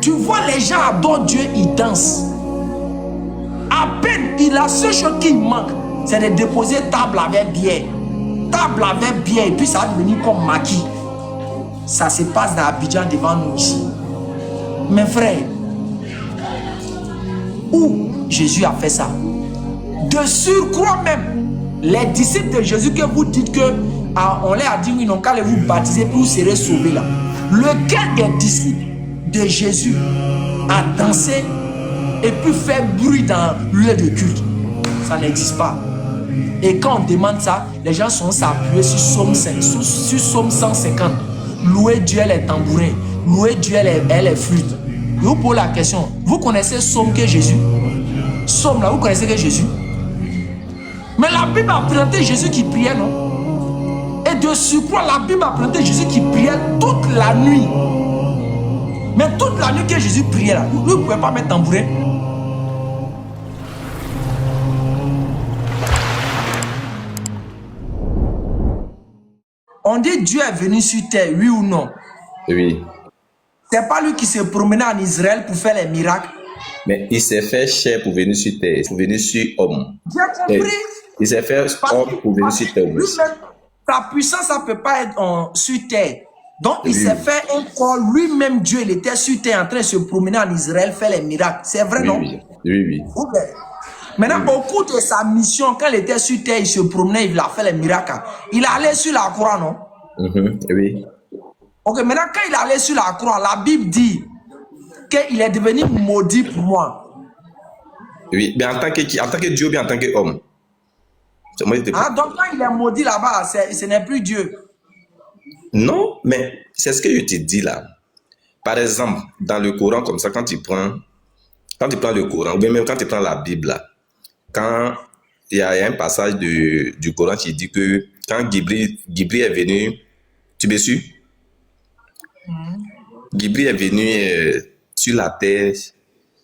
Tu vois, les gens adorent Dieu, ils dansent. À peine, la seule chose qui manque, c'est de déposer table avec bière. Table avec bière, et puis ça va devenir comme maquis. Ça se passe dans Abidjan devant nous ici. Mes frères, où Jésus a fait ça? De surcroît même, les disciples de Jésus que vous dites que on leur a dit oui, non, qu'allez vous baptiser puis vous serez sauvés là. Lequel des disciples de Jésus a dansé et puis fait bruit dans le lieu de culte? Ça n'existe pas. Et quand on demande ça, les gens sont s'appuyer sur Somme 150. Louer Dieu les tambourins, louer Dieu les flûtes. Je vous pose la question, vous connaissez Somme que Jésus? Somme là, vous connaissez que Jésus? Mais la Bible a présenté Jésus qui priait, non? Et de surcroît, la Bible a présenté Jésus qui priait toute la nuit. Mais toute la nuit que Jésus priait là, vous ne pouvez pas mettre tambourin. On dit Dieu est venu sur terre, oui ou non? Oui. C'est pas lui qui se promenait en Israël pour faire les miracles. Mais il s'est fait chair pour venir sur terre, pour venir sur homme. J'ai compris. Il s'est fait homme pour venir sur terre. Lui-même, sa puissance, ça ne peut pas être sur terre. Donc, il s'est fait un corps. Lui-même, Dieu, il était sur terre en train de se promener en Israël, faire les miracles. C'est vrai, non? Oui. Maintenant, au cours de sa mission, quand il était sur terre, il se promenait, il a fait les miracles. Il allait sur la croix, non? Oui. Ok, maintenant, quand il allait sur la croix, la Bible dit qu'il est devenu maudit pour moi. Oui, mais en tant que Dieu, bien en tant qu'homme. Donc, quand il est maudit là-bas, ce n'est plus Dieu. Non, mais c'est ce que je te dis là. Par exemple, dans le Coran, comme ça, quand tu prends le Coran, ou bien même quand tu prends la Bible là, quand il y a un passage du Coran qui dit que quand Gabriel est venu, tu me suis? Gabriel est venu sur la terre,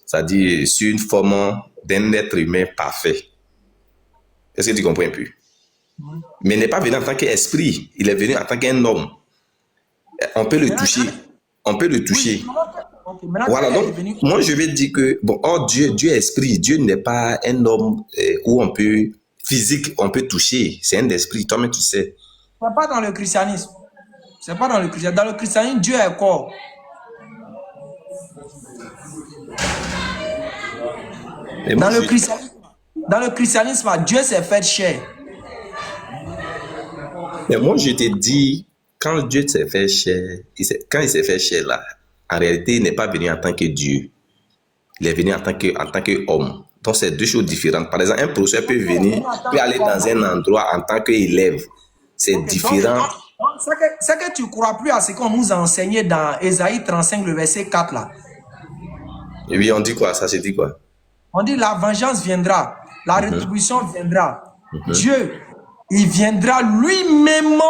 c'est-à-dire sur une forme d'un être humain parfait. Est-ce que tu comprends un peu? Mais il n'est pas venu en tant qu'esprit, il est venu en tant qu'un homme. On peut le toucher. On peut le toucher. Voilà, donc moi je vais dire que, bon, Dieu est esprit. Dieu n'est pas un homme où on peut, physique, on peut toucher. C'est un esprit, toi-même tu sais. C'est pas dans le christianisme. C'est pas dans le christianisme. Dans le christianisme, Dieu est corps. Dans le christianisme, Dieu s'est fait chair. Mais moi je te dis, quand Dieu s'est fait chair, quand il s'est fait chair là, en réalité, il n'est pas venu en tant que Dieu. Il est venu en tant qu'homme. Donc, c'est deux choses différentes. Par exemple, un professeur peut aller dans un endroit en tant qu'élève. C'est différent. C'est que tu ne crois plus à ce qu'on nous a enseigné dans Ésaïe 35, le verset 4 là. Et oui, on dit quoi? Ça se dit quoi? On dit la vengeance viendra, la rétribution viendra. Dieu, il viendra lui-même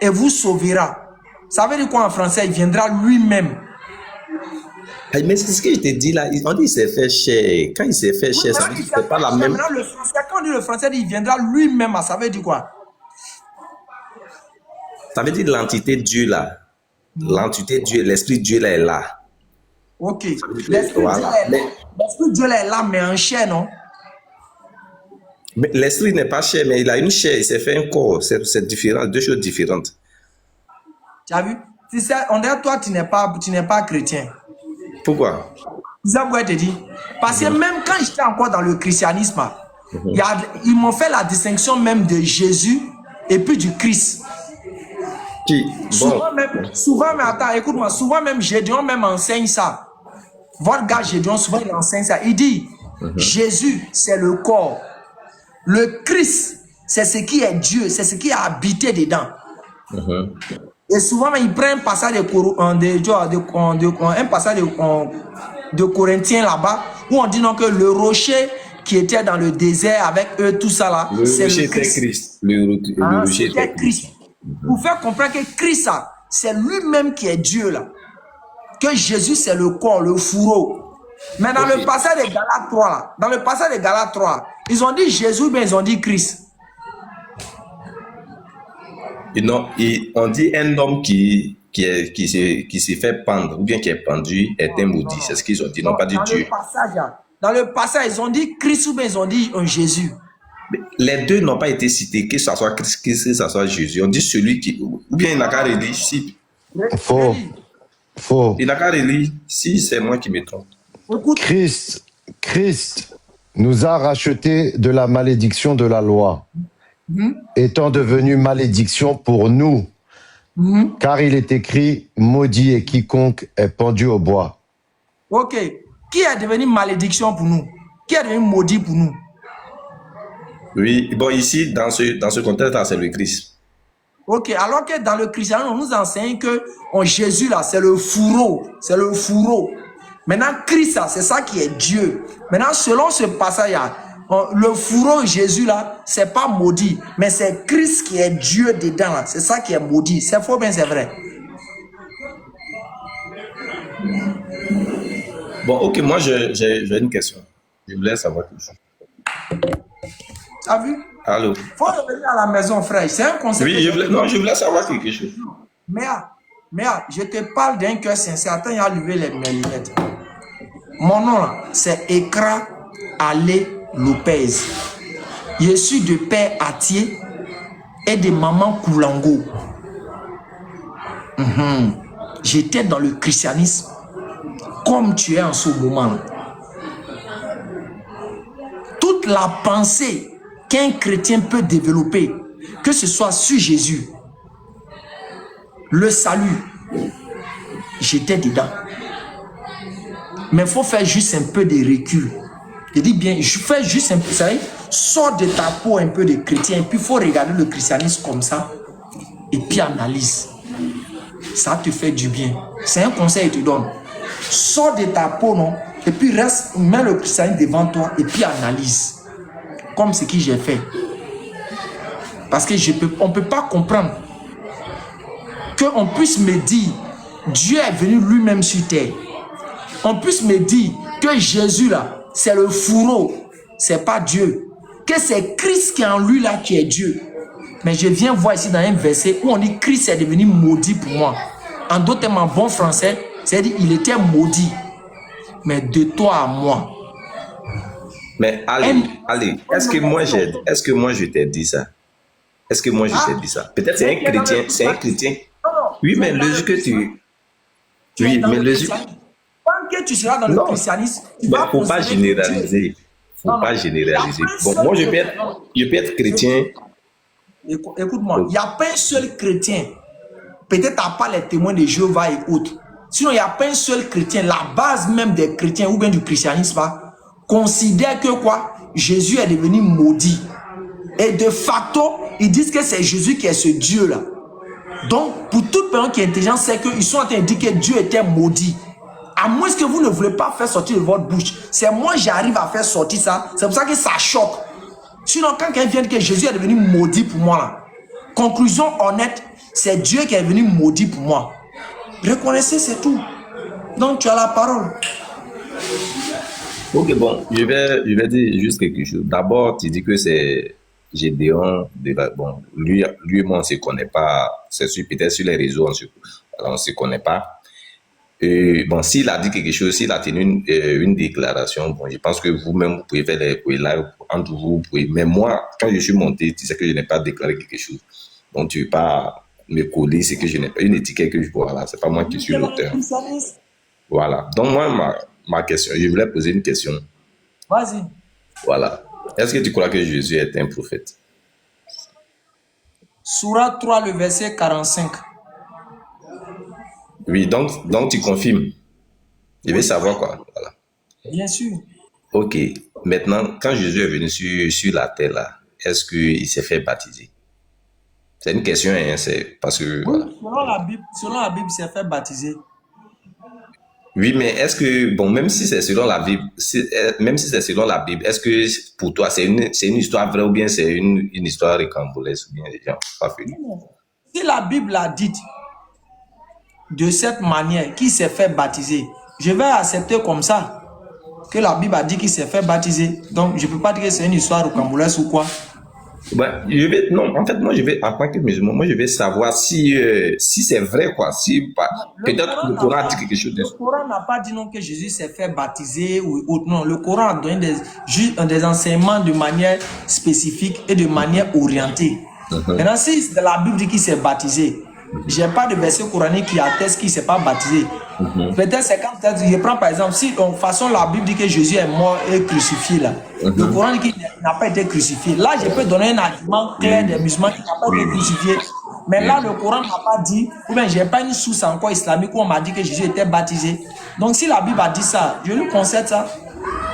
et vous sauvera. Ça veut dire quoi en français? Il viendra lui-même. Mais c'est ce que je te dis là. On dit qu'il s'est fait chair. Quand il s'est fait chair, ça veut dire que c'est pas la même. Quand on dit le français, il viendra lui-même. Ça veut dire quoi? Ça veut dire l'entité Dieu là. L'entité Dieu, l'esprit Dieu là est là. Ok. L'esprit Dieu là est là, mais en chair, non? Mais l'esprit n'est pas chair, mais il a une chair. Il s'est fait un corps. C'est différent, deux choses différentes. Tu as vu? On dirait toi, tu n'es pas chrétien. Pourquoi? C'est ça que je te dis. Parce que même quand j'étais encore dans le christianisme, ils m'ont fait la distinction même de Jésus et puis du Christ. Souvent, mais attends, écoute-moi, souvent même Gédéon même enseigne ça. Votre gars Gédéon, souvent il enseigne ça. Il dit, Jésus, c'est le corps. Le Christ, c'est ce qui est Dieu, c'est ce qui a habité dedans. Et souvent, il prend un passage de Corinthiens là-bas, où on dit non que le rocher qui était dans le désert avec eux, tout ça là, c'est le Christ. Le rocher était Christ. Pour faire comprendre que Christ, c'est lui-même qui est Dieu là. Que Jésus, c'est le corps, le fourreau. Mais dans le passage de Galates 3, là, dans le passage de Galates 3, ils ont dit Jésus, mais ils ont dit Christ. Non, on dit un homme qui qui s'est fait pendre, ou bien qui est pendu, est un maudit. C'est ce qu'ils ont dit, non pas dit Dieu. Dans le passage, ils ont dit Christ ou bien ils ont dit Jésus. Mais les deux n'ont pas été cités, que ce soit Christ, que ce soit Jésus. On dit celui qui... Ou bien il n'a qu'à relire. Si, Faux. Faux. il n'a qu'à relire. Si c'est moi qui me trompe. Écoute, Christ nous a rachetés de la malédiction de la loi, étant devenu malédiction pour nous, car il est écrit, maudit est quiconque est pendu au bois. ok. Qui est devenu malédiction pour nous? Qui est devenu maudit pour nous? Oui, bon, ici, dans ce contexte-là, c'est le Christ. Ok, alors que dans le christianisme, on nous enseigne que Jésus, là, c'est le fourreau. C'est le fourreau. Maintenant, Christ, là, c'est ça qui est Dieu. Maintenant, selon ce passage-là, le fourreau, Jésus, là, c'est pas maudit. Mais c'est Christ qui est Dieu dedans, là. C'est ça qui est maudit. C'est faux, bien c'est vrai. Bon, ok, moi, j'ai une question. Je voulais savoir quelque chose. T'as vu? Allô? Faut revenir à la maison, frère. C'est un conseil. Oui, je voulais savoir quelque chose. Mais je te parle d'un cœur sincère. Attends, il a levé mes lunettes. Mon nom, là, c'est Ekra Ale Lopez. Je suis de père Atier et de maman Koulango. J'étais dans le christianisme comme tu es en ce moment. Toute la pensée qu'un chrétien peut développer, que ce soit sur Jésus, le salut, j'étais dedans. Mais il faut faire juste un peu de recul. Je dis bien, je fais juste un peu, ça y est, sors de ta peau un peu de chrétien, et puis il faut regarder le christianisme comme ça, et puis analyse. Ça te fait du bien. C'est un conseil que je te donne. Sors de ta peau, non? Et puis reste, mets le christianisme devant toi, et puis analyse. Comme ce que j'ai fait. Parce que on ne peut pas comprendre qu'on puisse me dire Dieu est venu lui-même sur terre. On puisse me dire que Jésus là, c'est le fourreau, c'est pas Dieu. Que c'est Christ qui est en lui là qui est Dieu. Mais je viens voir ici dans un verset où on dit Christ est devenu maudit pour moi. En d'autres termes, en bon français, c'est-à-dire il était maudit. Mais de toi à moi. Mais allez, est-ce que moi je t'ai dit ça? Est-ce que moi je t'ai dit ça? Peut-être c'est un chrétien. Oui, mais le jour que tu... Oui, mais le jour... Tant que tu seras dans le christianisme, il ne faut pas généraliser. Il ne faut pas généraliser. Bon, moi je peux être chrétien. Écoute-moi, il n'y a pas un seul chrétien. Peut-être à part les témoins de Jéhovah et autres. Sinon, il n'y a pas un seul chrétien. La base même des chrétiens ou bien du christianisme considère que quoi? Jésus est devenu maudit. Et de facto, ils disent que c'est Jésus qui est ce Dieu-là. Donc, pour toute personne qui est intelligente, c'est qu'ils sont en train de dire que Dieu était maudit. À moins que vous ne voulez pas faire sortir de votre bouche. C'est moi, j'arrive à faire sortir ça. C'est pour ça que ça choque. Sinon, quand quelqu'un vient dire que Jésus est devenu maudit pour moi, là, conclusion honnête, c'est Dieu qui est venu maudit pour moi. Reconnaissez, c'est tout. Donc, tu as la parole. Ok, bon, je vais dire juste quelque chose. D'abord, tu dis que c'est Gédéon. Bon, lui et moi, on ne se connaît pas. C'est peut-être sur les réseaux, on ne se connaît pas. Bon, s'il a dit quelque chose, s'il a tenu une déclaration, bon, je pense que vous-même, vous pouvez faire les lives entre vous. Mais moi, quand je suis monté, tu sais que je n'ai pas déclaré quelque chose. Donc, tu ne veux pas me coller, c'est que je n'ai pas une étiquette que je vois là. Ce n'est pas moi qui suis l'auteur. Voilà. Donc, moi, ma question, je voulais poser une question. Vas-y. Voilà. Est-ce que tu crois que Jésus est un prophète? Sourate 3, le verset 45. Oui, donc tu confirmes. Je veux savoir quoi. Voilà. Bien sûr. Ok. Maintenant, quand Jésus est venu sur la terre, là, est-ce qu'il s'est fait baptiser? C'est une question, hein, c'est parce que... Oui, voilà. Selon la Bible, il s'est fait baptiser. Oui, mais est-ce que, bon, même si c'est selon la Bible, est-ce que pour toi, c'est une histoire vraie ou bien c'est une histoire ricambolesque ou bien les gens pas fait? Si la Bible a dit de cette manière qu'il s'est fait baptiser, je vais accepter comme ça que la Bible a dit qu'il s'est fait baptiser. Donc, je ne peux pas dire que c'est une histoire ricambolesque ou quoi. Non, en fait, moi, je vais, en tant que musulman, moi, je vais savoir si, si c'est vrai, quoi. Si, peut-être le Coran dit quelque chose de... Le Coran n'a pas dit non que Jésus s'est fait baptiser ou autre. Non, le Coran a donné des enseignements de manière spécifique et de manière orientée. Maintenant, si c'est la Bible dit qu'il s'est baptisé, je n'ai pas de verset coranique qui atteste qu'il ne s'est pas baptisé. Peut-être c'est quand je prends par exemple, si de toute façon la Bible dit que Jésus est mort et crucifié là, le Coran dit qu'il n'a pas été crucifié. Là, je peux donner un argument clair des musulmans qui n'a pas été crucifié. Mais là, le Coran n'a pas dit, ou bien je n'ai pas une source encore islamique où on m'a dit que Jésus était baptisé. Donc si la Bible a dit ça, je lui concède ça.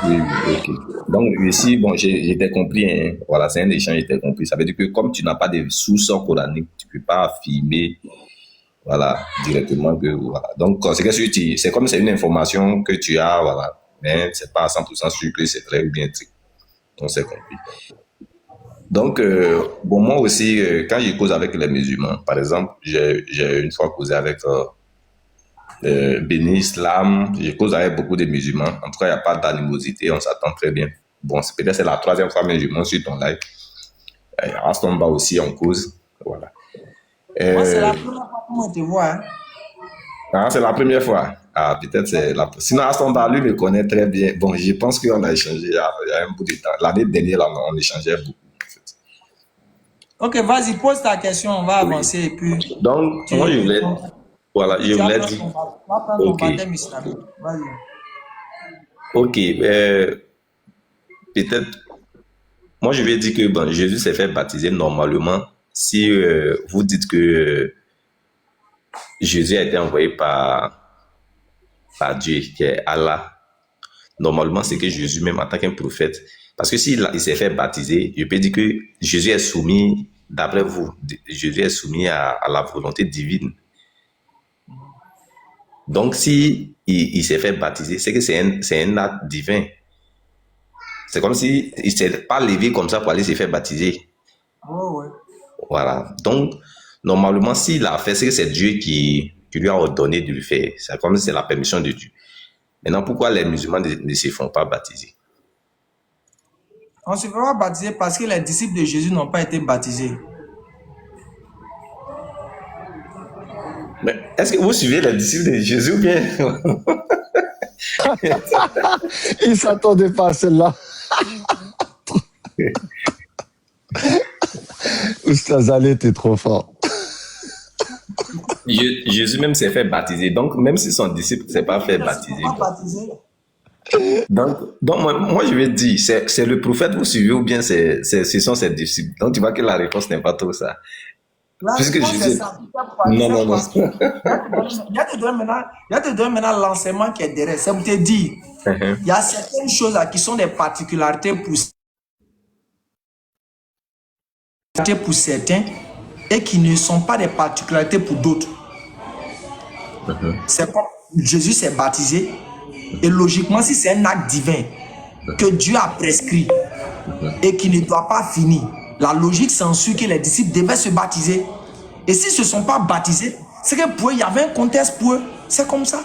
Oui, ok. Donc ici, bon, j'ai compris, hein. Voilà, c'est un échange, j'ai compris. Ça veut dire que comme tu n'as pas de source coranique, tu ne peux pas affirmer, voilà, directement que, voilà. Donc, c'est comme c'est une information que tu as, voilà, mais c'est pas à 100% sûr que c'est vrai ou bien truc. Donc, c'est compris. Donc, bon, moi aussi, quand je cause avec les musulmans, par exemple, j'ai une fois causé avec Béni Islam, je cause avec beaucoup de musulmans. En tout cas, il n'y a pas d'animosité, on s'attend très bien. Bon, peut-être c'est la troisième fois que je monte sur ton live. À Astomba aussi, on cause. Voilà. Moi, c'est la première fois que moi te vois. Hein. Ah, c'est la première fois. Ah, peut-être c'est la... Sinon, Astomba, lui, me connaît très bien. Bon, je pense qu'on a échangé il y a un bout de temps. L'année dernière, là, on échangeait beaucoup. Ok, vas-y, pose ta question, on va avancer et puis... Donc, moi, je voulais... Voilà, je voulais dire... Ok. Vas-y. Ok, peut-être... Moi, je vais dire que bon, Jésus s'est fait baptiser normalement. Si vous dites que Jésus a été envoyé par Dieu, qui est Allah, normalement, c'est que Jésus, même en tant qu'un prophète, parce que s'il s'est fait baptiser, je peux dire que Jésus est soumis, d'après vous, Jésus est soumis à la volonté divine. Donc, si il s'est fait baptiser, c'est que c'est un acte divin. C'est comme si il ne s'est pas levé comme ça pour aller se faire baptiser. Oh, ouais. Voilà. Donc, normalement, s'il a fait, c'est que c'est Dieu qui lui a ordonné de le faire. C'est comme si c'est la permission de Dieu. Maintenant, pourquoi les musulmans ne se font pas baptiser? On ne se fait pas baptiser parce que les disciples de Jésus n'ont pas été baptisés. Mais est-ce que vous suivez les disciples de Jésus ou bien? Il ne s'attendait pas à celle-là. Oustaz Ali, t'es trop fort. Jésus même s'est fait baptiser. Donc, même si son disciple ne s'est pas fait baptiser. Donc moi, je vais dire, c'est le prophète vous suivez ou bien ce sont ses disciples. Donc, tu vois que la réponse n'est pas trop ça. La puisque Jésus... Non. Il y a te donner maintenant l'enseignement qui est derrière. Ça vous te dit, il y a certaines choses là qui sont des particularités pour certains et qui ne sont pas des particularités pour d'autres. C'est comme Jésus s'est baptisé et logiquement, si c'est un acte divin que Dieu a prescrit et qui ne doit pas finir, la logique s'ensuit que les disciples devaient se baptiser. Et s'ils ne se sont pas baptisés, c'est que pour eux, il y avait un contexte pour eux. C'est comme ça.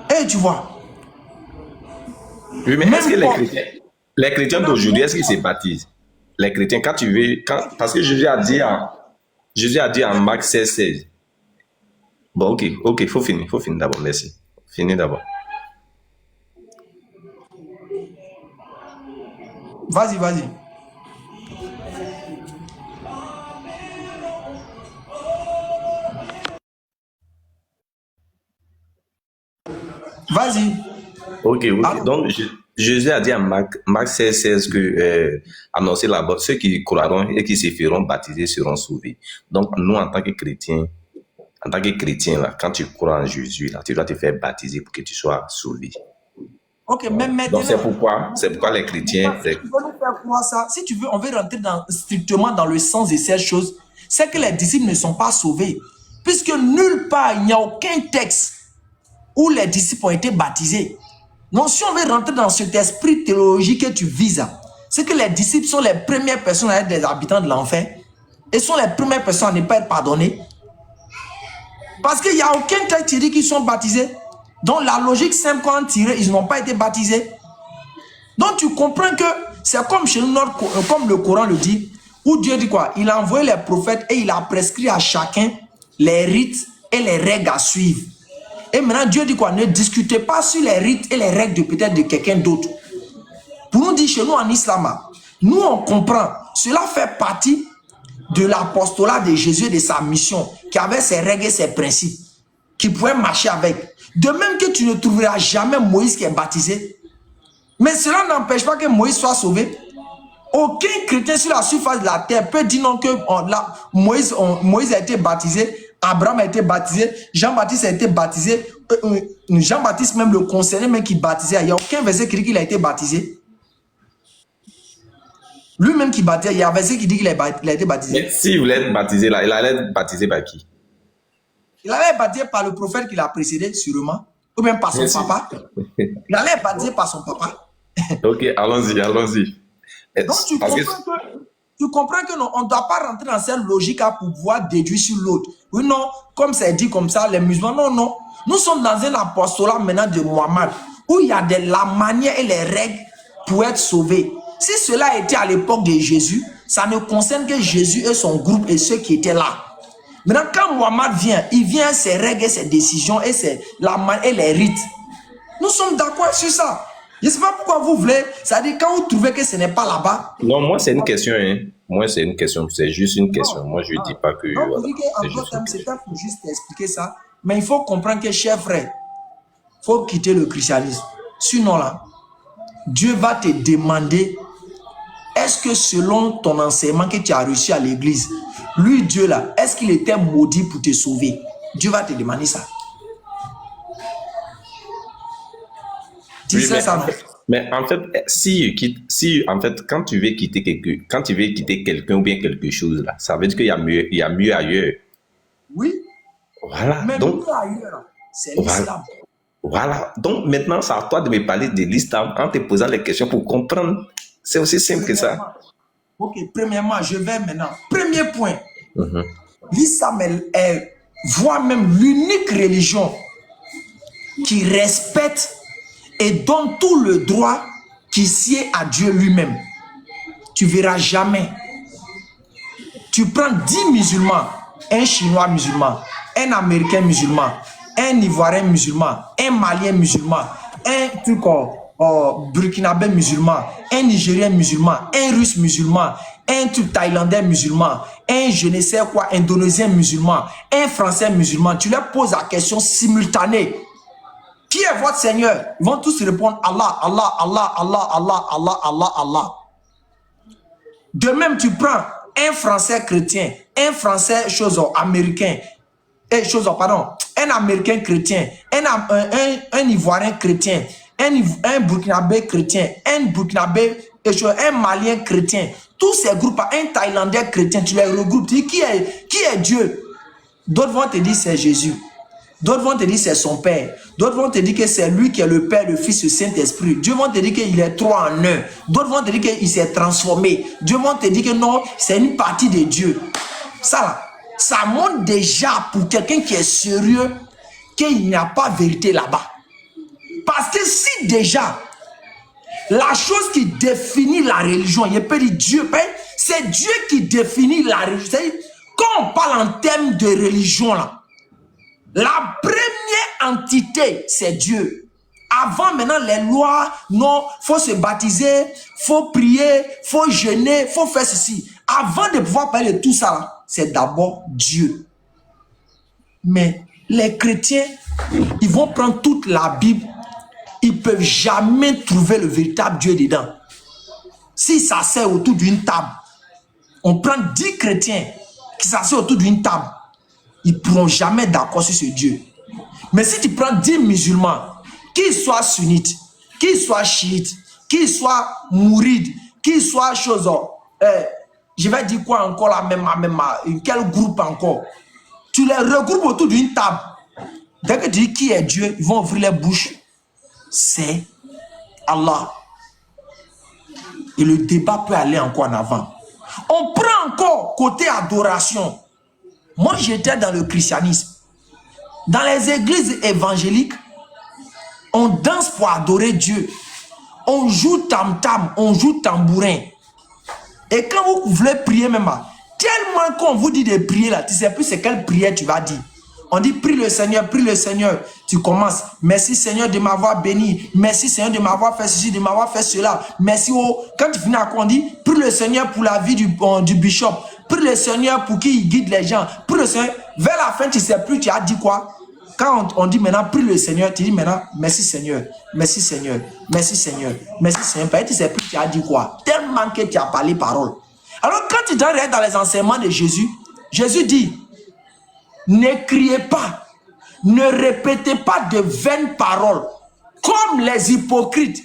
Et tu vois. Oui, mais est-ce que les chrétiens d'aujourd'hui, est-ce qu'ils se baptisent? Les chrétiens, quand tu veux... parce que Jésus a dit en Marc 16. Bon, ok, faut finir d'abord, merci. Finis d'abord. Vas-y. Vas-y. Ok. Donc, Jésus a dit en Marc 16 que annoncer là-bas, ceux qui croiront et qui se feront baptiser seront sauvés. Donc, nous, en tant que chrétiens, là, quand tu crois en Jésus, là, tu dois te faire baptiser pour que tu sois sauvé. Ok, même maintenant. Donc, c'est pourquoi les chrétiens... Si tu veux nous faire croire ça, si tu veux, on veut rentrer strictement dans le sens de ces choses, c'est que les disciples ne sont pas sauvés. Puisque nulle part, il n'y a aucun texte où les disciples ont été baptisés. Donc, si on veut rentrer dans cet esprit théologique que tu vises, c'est que les disciples sont les premières personnes à être des habitants de l'enfer et sont les premières personnes à ne pas être pardonnées. Parce qu'il n'y a aucun texte qui dit qu'ils sont baptisés. Donc, la logique simple, quand tiré, ils n'ont pas été baptisés. Donc, tu comprends que C'est comme chez nous, comme le Coran le dit, où Dieu dit quoi? Il a envoyé les prophètes et il a prescrit à chacun les rites et les règles à suivre. Et maintenant, Dieu dit quoi? Ne discutez pas sur les rites et les règles de peut-être de quelqu'un d'autre. Pour nous dire chez nous en islam, nous on comprend, cela fait partie de l'apostolat de Jésus et de sa mission, qui avait ses règles et ses principes, qui pouvait marcher avec. De même que tu ne trouveras jamais Moïse qui est baptisé. Mais cela n'empêche pas que Moïse soit sauvé. Aucun chrétien sur la surface de la terre peut dire non que Moïse a été baptisé, Abraham a été baptisé, Jean-Baptiste a été baptisé, Jean-Baptiste même le concerné, même qui baptisait. Il n'y a aucun verset qui dit qu'il a été baptisé. Lui-même qui baptisait, il y a un verset qui dit qu'il a été baptisé. Mais s'il voulait être baptisé là, il allait être baptisé par qui? Il allait être baptisé par le prophète qui l'a précédé, sûrement. Ou bien par son papa. Il allait être baptisé par son papa. Ok, allons-y, allons-y. Donc tu comprends que non, on ne doit pas rentrer dans cette logique pour pouvoir déduire sur l'autre. Oui, non, comme c'est dit comme ça, les musulmans, non, non. Nous sommes dans un apostolat maintenant de Mohammed, où il y a la manière et les règles pour être sauvés. Si cela était à l'époque de Jésus, ça ne concerne que Jésus et son groupe et ceux qui étaient là. Maintenant, quand Mohammed vient, il vient ses règles et ses décisions et les rites. Nous sommes d'accord sur ça. Je ne sais pas pourquoi vous voulez. C'est-à-dire, quand vous trouvez que ce n'est pas là-bas. Non, moi, c'est une question. Hein. Moi, c'est une question. C'est juste une question. Moi, je ne dis pas que. Donc, vous dites qu'en c'est pour juste expliquer ça. Mais il faut comprendre que, cher frère, il faut quitter le christianisme. Sinon, là, Dieu va te demander, est-ce que selon ton enseignement que tu as reçu à l'église, lui, Dieu, là, est-ce qu'il était maudit pour te sauver? Dieu va te demander ça. Oui, mais en fait, en fait, quand tu veux quitter quelqu'un ou bien quelque chose, là, ça veut dire qu'il y a mieux ailleurs. Oui. Voilà. Mais donc, mieux ailleurs, c'est l'islam. Voilà. Donc, maintenant, c'est à toi de me parler de l'islam en te posant les questions pour comprendre. C'est aussi simple que ça. Ok, premièrement, je vais maintenant. Premier point. L'islam est voire même l'unique religion qui respecte et donne tout le droit qui sied à Dieu lui-même. Tu verras jamais. Tu prends 10 musulmans, un Chinois musulman, un Américain musulman, un Ivoirien musulman, un Malien musulman, un Burkinabé musulman, un Nigérien musulman, un Russe musulman, un Thaïlandais musulman, un je ne sais quoi, Indonésien musulman, un Français musulman. Tu leur poses la question simultanée. Qui est votre Seigneur? Ils vont tous répondre Allah, Allah, Allah, Allah, Allah, Allah, Allah, Allah. De même, tu prends un Français chrétien, un Français américain, un Américain chrétien, un Ivoirien chrétien, un Burkinabé chrétien, un Malien chrétien. Tous ces groupes, un Thaïlandais chrétien, tu les regroupes. Tu dis qui est Dieu? D'autres vont te dire c'est Jésus. D'autres vont te dire c'est son Père. D'autres vont te dire que c'est lui qui est le Père, le Fils, le Saint-Esprit. Dieu vont te dire qu'il est trois en un. D'autres vont te dire qu'il s'est transformé. Dieu vont te dire que non, c'est une partie de Dieu. Ça montre déjà pour quelqu'un qui est sérieux qu'il n'y a pas vérité là-bas. Parce que si déjà, la chose qui définit la religion, il peut dire Dieu, c'est Dieu qui définit la religion. Quand on parle en termes de religion, là, la première entité, c'est Dieu. Avant, maintenant, les lois, non, il faut se baptiser, il faut prier, il faut jeûner, il faut faire ceci. Avant de pouvoir parler de tout ça, c'est d'abord Dieu. Mais les chrétiens, ils vont prendre toute la Bible, ils ne peuvent jamais trouver le véritable Dieu dedans. Si ça s'assied autour d'une table, on prend 10 chrétiens qui s'assiedent autour d'une table, ils ne pourront jamais d'accord sur ce Dieu. Mais si tu prends 10 musulmans, qu'ils soient sunnites, qu'ils soient chiites, qu'ils soient mourides, qu'ils soient choses, je vais dire quoi encore là, même quel groupe encore, tu les regroupes autour d'une table. Dès que tu dis qui est Dieu, ils vont ouvrir les bouches. C'est Allah. Et le débat peut aller encore en avant. On prend encore côté adoration. Moi, j'étais dans le christianisme. Dans les églises évangéliques, on danse pour adorer Dieu. On joue tam-tam, on joue tambourin. Et quand vous voulez prier même, tellement qu'on vous dit de prier là, tu ne sais plus c'est quelle prière tu vas dire. On dit prie le Seigneur, prie le Seigneur. Tu commences. Merci Seigneur de m'avoir béni. Merci Seigneur de m'avoir fait ceci, de m'avoir fait cela. Merci. Quand tu finis à quoi on dit prie le Seigneur pour la vie du bishop. Prie le Seigneur pour qu'il guide les gens. Prie le Seigneur. Vers la fin, tu ne sais plus, tu as dit quoi? Quand on dit maintenant prie le Seigneur, tu dis maintenant merci Seigneur, merci Seigneur, merci Seigneur, merci Seigneur. Tu ne sais plus, tu as dit quoi? Tellement que tu as parlé parole. Alors quand tu dans les enseignements de Jésus, Jésus dit ne criez pas, ne répétez pas de vaines paroles, comme les hypocrites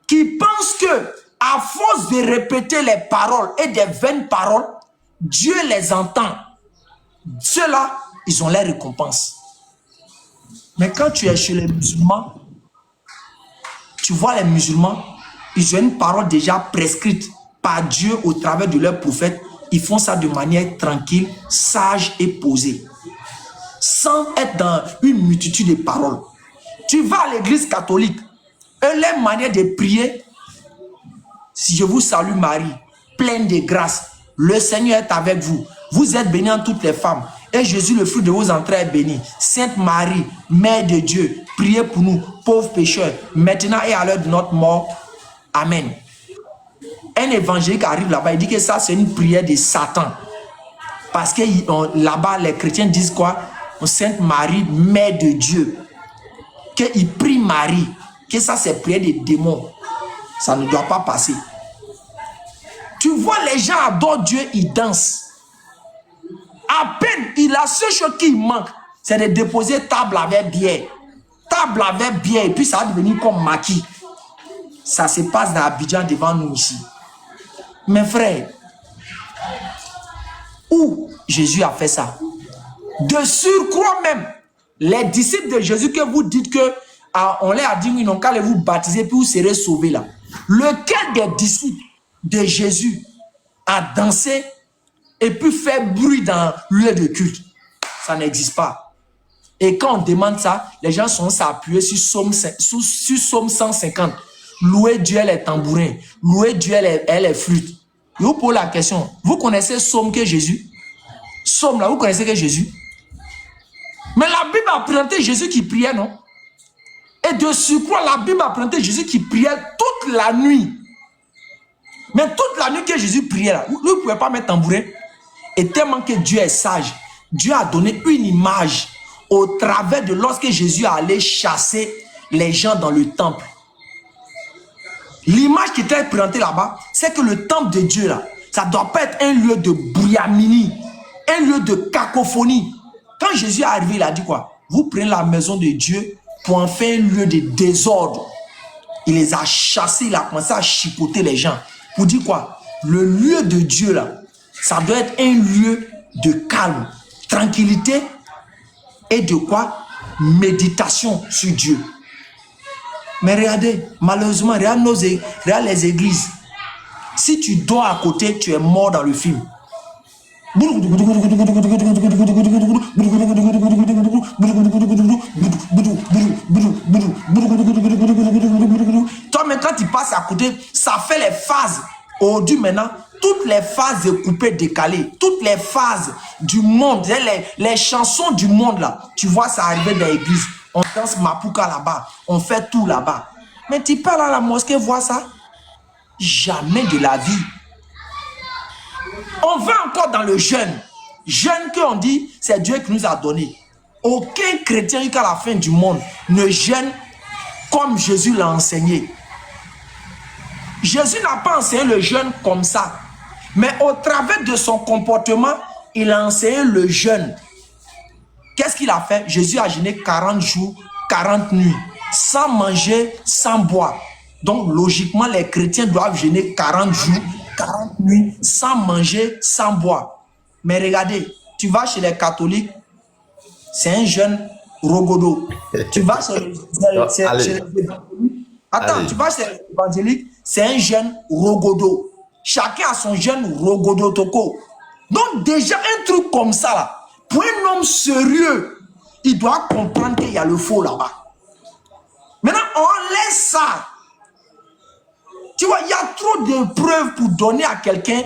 qui pensent que à force de répéter les paroles et des vaines paroles, Dieu les entend. Ceux-là, ils ont leur récompense. Mais quand tu es chez les musulmans, tu vois les musulmans, ils ont une parole déjà prescrite par Dieu au travers de leurs prophètes. Ils font ça de manière tranquille, sage et posée, sans être dans une multitude de paroles. Tu vas à l'église catholique, et leur manière de prier, si je vous salue Marie, pleine de grâce, le Seigneur est avec vous. Vous êtes bénie en toutes les femmes. Et Jésus, le fruit de vos entrailles, est béni. Sainte Marie, Mère de Dieu, priez pour nous, pauvres pécheurs, maintenant et à l'heure de notre mort. Amen. Un évangélique arrive là-bas, il dit que ça, c'est une prière de Satan. Parce que là-bas, les chrétiens disent quoi? Sainte Marie, Mère de Dieu. Qu'ils prient Marie. Que ça, c'est prière des démons. Ça ne doit pas passer. Tu vois, les gens adorent Dieu, ils dansent. À peine, la seule chose qui manque, c'est de déposer table avec bière. Table avec bière, et puis ça va devenir comme maquis. Ça se passe dans Abidjan devant nous ici. Mes frères, où Jésus a fait ça? De surcroît même, les disciples de Jésus que vous dites que on leur a dit, oui, non, qu'allez vous baptiser, puis vous serez sauvés là. Lequel des disciples de Jésus a dansé et puis fait bruit dans le lieu de culte? Ça n'existe pas. Et quand on demande ça, les gens sont s'appuyer sur Somme 150. Louer Dieu les tambourins, louer Dieu les flûtes. Je vous pose la question, vous connaissez Somme que Jésus? Somme là, vous connaissez que Jésus? Mais la Bible a présenté Jésus qui priait, non? Et de surcroît, la Bible a présenté Jésus qui priait toute la nuit. Mais toute la nuit que Jésus priait là, vous ne pouvez pas mettre tambourin. Et tellement que Dieu est sage, Dieu a donné une image au travers de lorsque Jésus allait chasser les gens dans le temple. L'image qui était présentée là-bas, c'est que le temple de Dieu là, ça ne doit pas être un lieu de bouillamini, un lieu de cacophonie. Quand Jésus est arrivé, il a dit quoi? Vous prenez la maison de Dieu pour en faire un lieu de désordre. Il les a chassés, il a commencé à chipoter les gens. Pour dire quoi? Le lieu de Dieu là, ça doit être un lieu de calme, tranquillité et de quoi? Méditation sur Dieu. Mais regardez, malheureusement, regarde les églises. Si tu dors à côté, tu es mort dans le film. Toi, mais quand tu passes à côté, ça fait les phases. Aujourd'hui, maintenant, toutes les phases coupées, décalées, toutes les phases du monde, les chansons du monde là, tu vois ça arriver dans l'église. On danse Mapuka là-bas, on fait tout là-bas. Mais tu parles à la mosquée, vois ça? Jamais de la vie. On va encore dans le jeûne. Jeûne qu'on dit, c'est Dieu qui nous a donné. Aucun chrétien jusqu'à la fin du monde ne jeûne comme Jésus l'a enseigné. Jésus n'a pas enseigné le jeûne comme ça. Mais au travers de son comportement, il a enseigné le jeûne. Qu'est-ce qu'il a fait? Jésus a jeûné 40 jours, 40 nuits, sans manger, sans boire. Donc, logiquement, les chrétiens doivent jeûner 40 jours, 40 nuits, sans manger, sans boire. Mais regardez, tu vas chez les catholiques, c'est un jeûne rogodo. Tu vas chez les Attends, tu vas chez les évangéliques, c'est un jeûne rogodo. Chacun a son jeûne rogodo toko. Donc, déjà, un truc comme ça, là, pour un homme sérieux, il doit comprendre qu'il y a le faux là-bas. Maintenant, on laisse ça. Tu vois, il y a trop de preuves pour donner à quelqu'un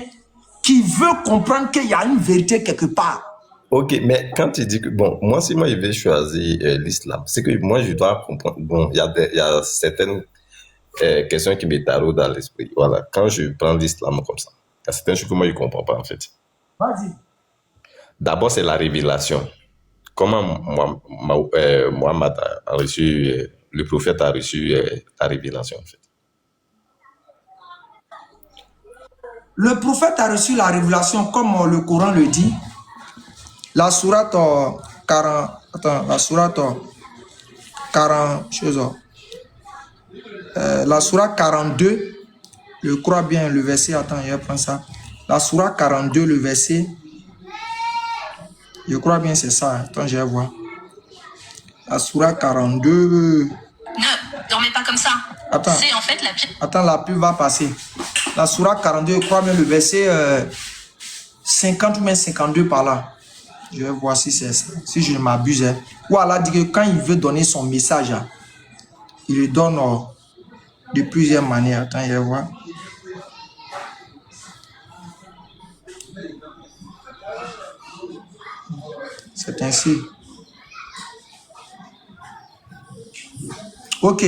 qui veut comprendre qu'il y a une vérité quelque part. Ok, mais quand tu dis que, bon, moi, si moi, je vais choisir l'islam, c'est que moi, je dois comprendre. Bon, il y a certaines questions qui me taraudent dans l'esprit. Voilà, quand je prends l'islam comme ça, il y a certaines choses que moi, je ne comprends pas, en fait. Vas-y. D'abord, c'est la révélation. Comment Mohammed a reçu, le prophète a reçu la révélation, en fait. Le prophète a reçu la révélation comme le Coran le dit. La sourate 40, attends, la sourate 40, la sourate 42, je crois bien le verset, attends, je prends ça. La sourate 42, le verset, je crois bien c'est ça, attends, je vais voir. La sourate 42. Ne dormez pas comme ça. Attends. C'est en fait la pire. Attends, la pub va passer. La sourate 42, je crois bien le verset 50 ou même 52 par là. Je vais voir si c'est ça, si je ne m'abuse. Hein. Ou Allah dit que quand il veut donner son message, hein, il le donne de plusieurs manières. Attends, je vais voir. C'est ainsi. Ok.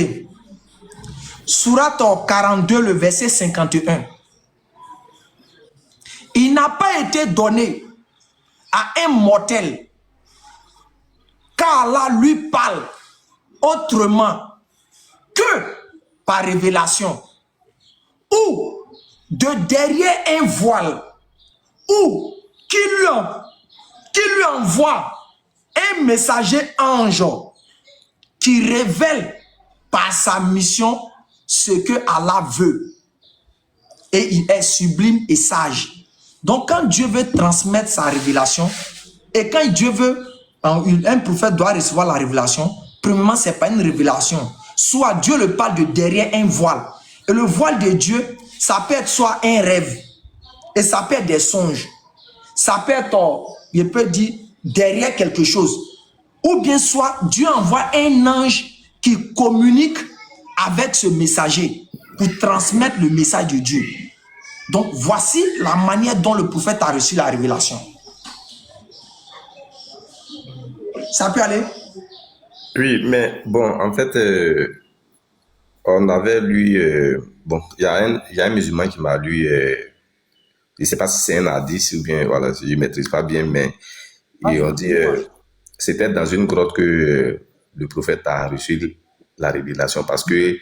Sourate 42, le verset 51. Il n'a pas été donné à un mortel car Allah lui parle autrement que par révélation ou de derrière un voile ou qui lui envoie un messager ange qui révèle par sa mission ce que Allah veut et il est sublime et sage. Donc, quand Dieu veut transmettre sa révélation, et quand Dieu veut, un prophète doit recevoir la révélation, premièrement, ce n'est pas une révélation. Soit Dieu le parle de derrière un voile. Et le voile de Dieu, ça peut être soit un rêve, et ça peut être des songes. Ça peut être, il peut dire, derrière quelque chose. Ou bien soit Dieu envoie un ange qui communique avec ce messager pour transmettre le message de Dieu. Donc, voici la manière dont le prophète a reçu la révélation. Ça peut aller? Oui, mais bon, en fait, on avait lu, bon, il y a un musulman qui m'a lu, je ne sais pas si c'est un hadith ou bien, voilà, je ne maîtrise pas bien, mais on dit, c'était dans une grotte que le prophète a reçu la révélation parce que,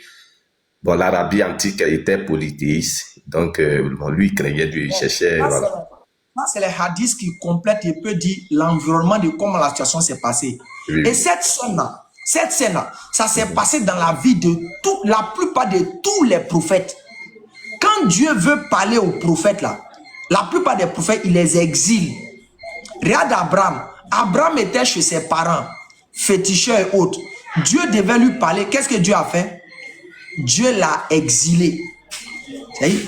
bon, l'Arabie antique était polythéiste, donc bon, lui, il craignait Dieu, il cherchait, voilà. C'est les hadiths qui complètent et peut dire l'environnement de comment la situation s'est passée. Oui. Et cette scène-là, ça s'est passé dans la vie de la plupart de tous les prophètes. Quand Dieu veut parler aux prophètes, là, la plupart des prophètes, il les exile. Regarde Abraham. Abraham était chez ses parents, féticheurs et autres. Dieu devait lui parler. Qu'est-ce que Dieu a fait? Dieu l'a exilé.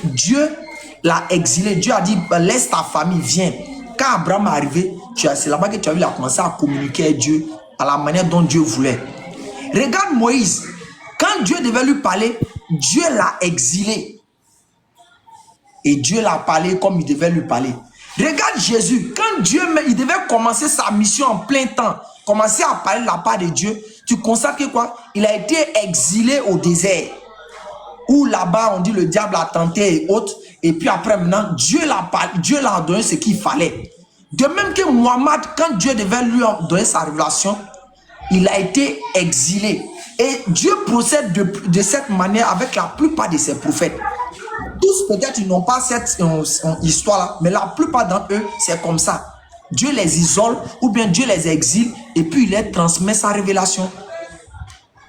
Dieu l'a exilé. Dieu a dit, laisse ta famille, viens. Quand Abraham est arrivé, c'est là-bas que tu as vu, il a commencé à communiquer avec Dieu à la manière dont Dieu voulait. Regarde Moïse. Quand Dieu devait lui parler, Dieu l'a exilé. Et Dieu l'a parlé comme il devait lui parler. Regarde Jésus. Quand Dieu, il devait commencer sa mission en plein temps, commencer à parler de la part de Dieu, tu constates que quoi? Il a été exilé au désert. Où là-bas, on dit le diable a tenté et autres. Et puis après, maintenant, Dieu l'a donné ce qu'il fallait. De même que Mohammed, quand Dieu devait lui donner sa révélation, il a été exilé. Et Dieu procède de cette manière avec la plupart de ses prophètes. Tous peut-être ils n'ont pas cette histoire-là, mais la plupart d'entre eux, c'est comme ça. Dieu les isole ou bien Dieu les exile et puis il leur transmet sa révélation.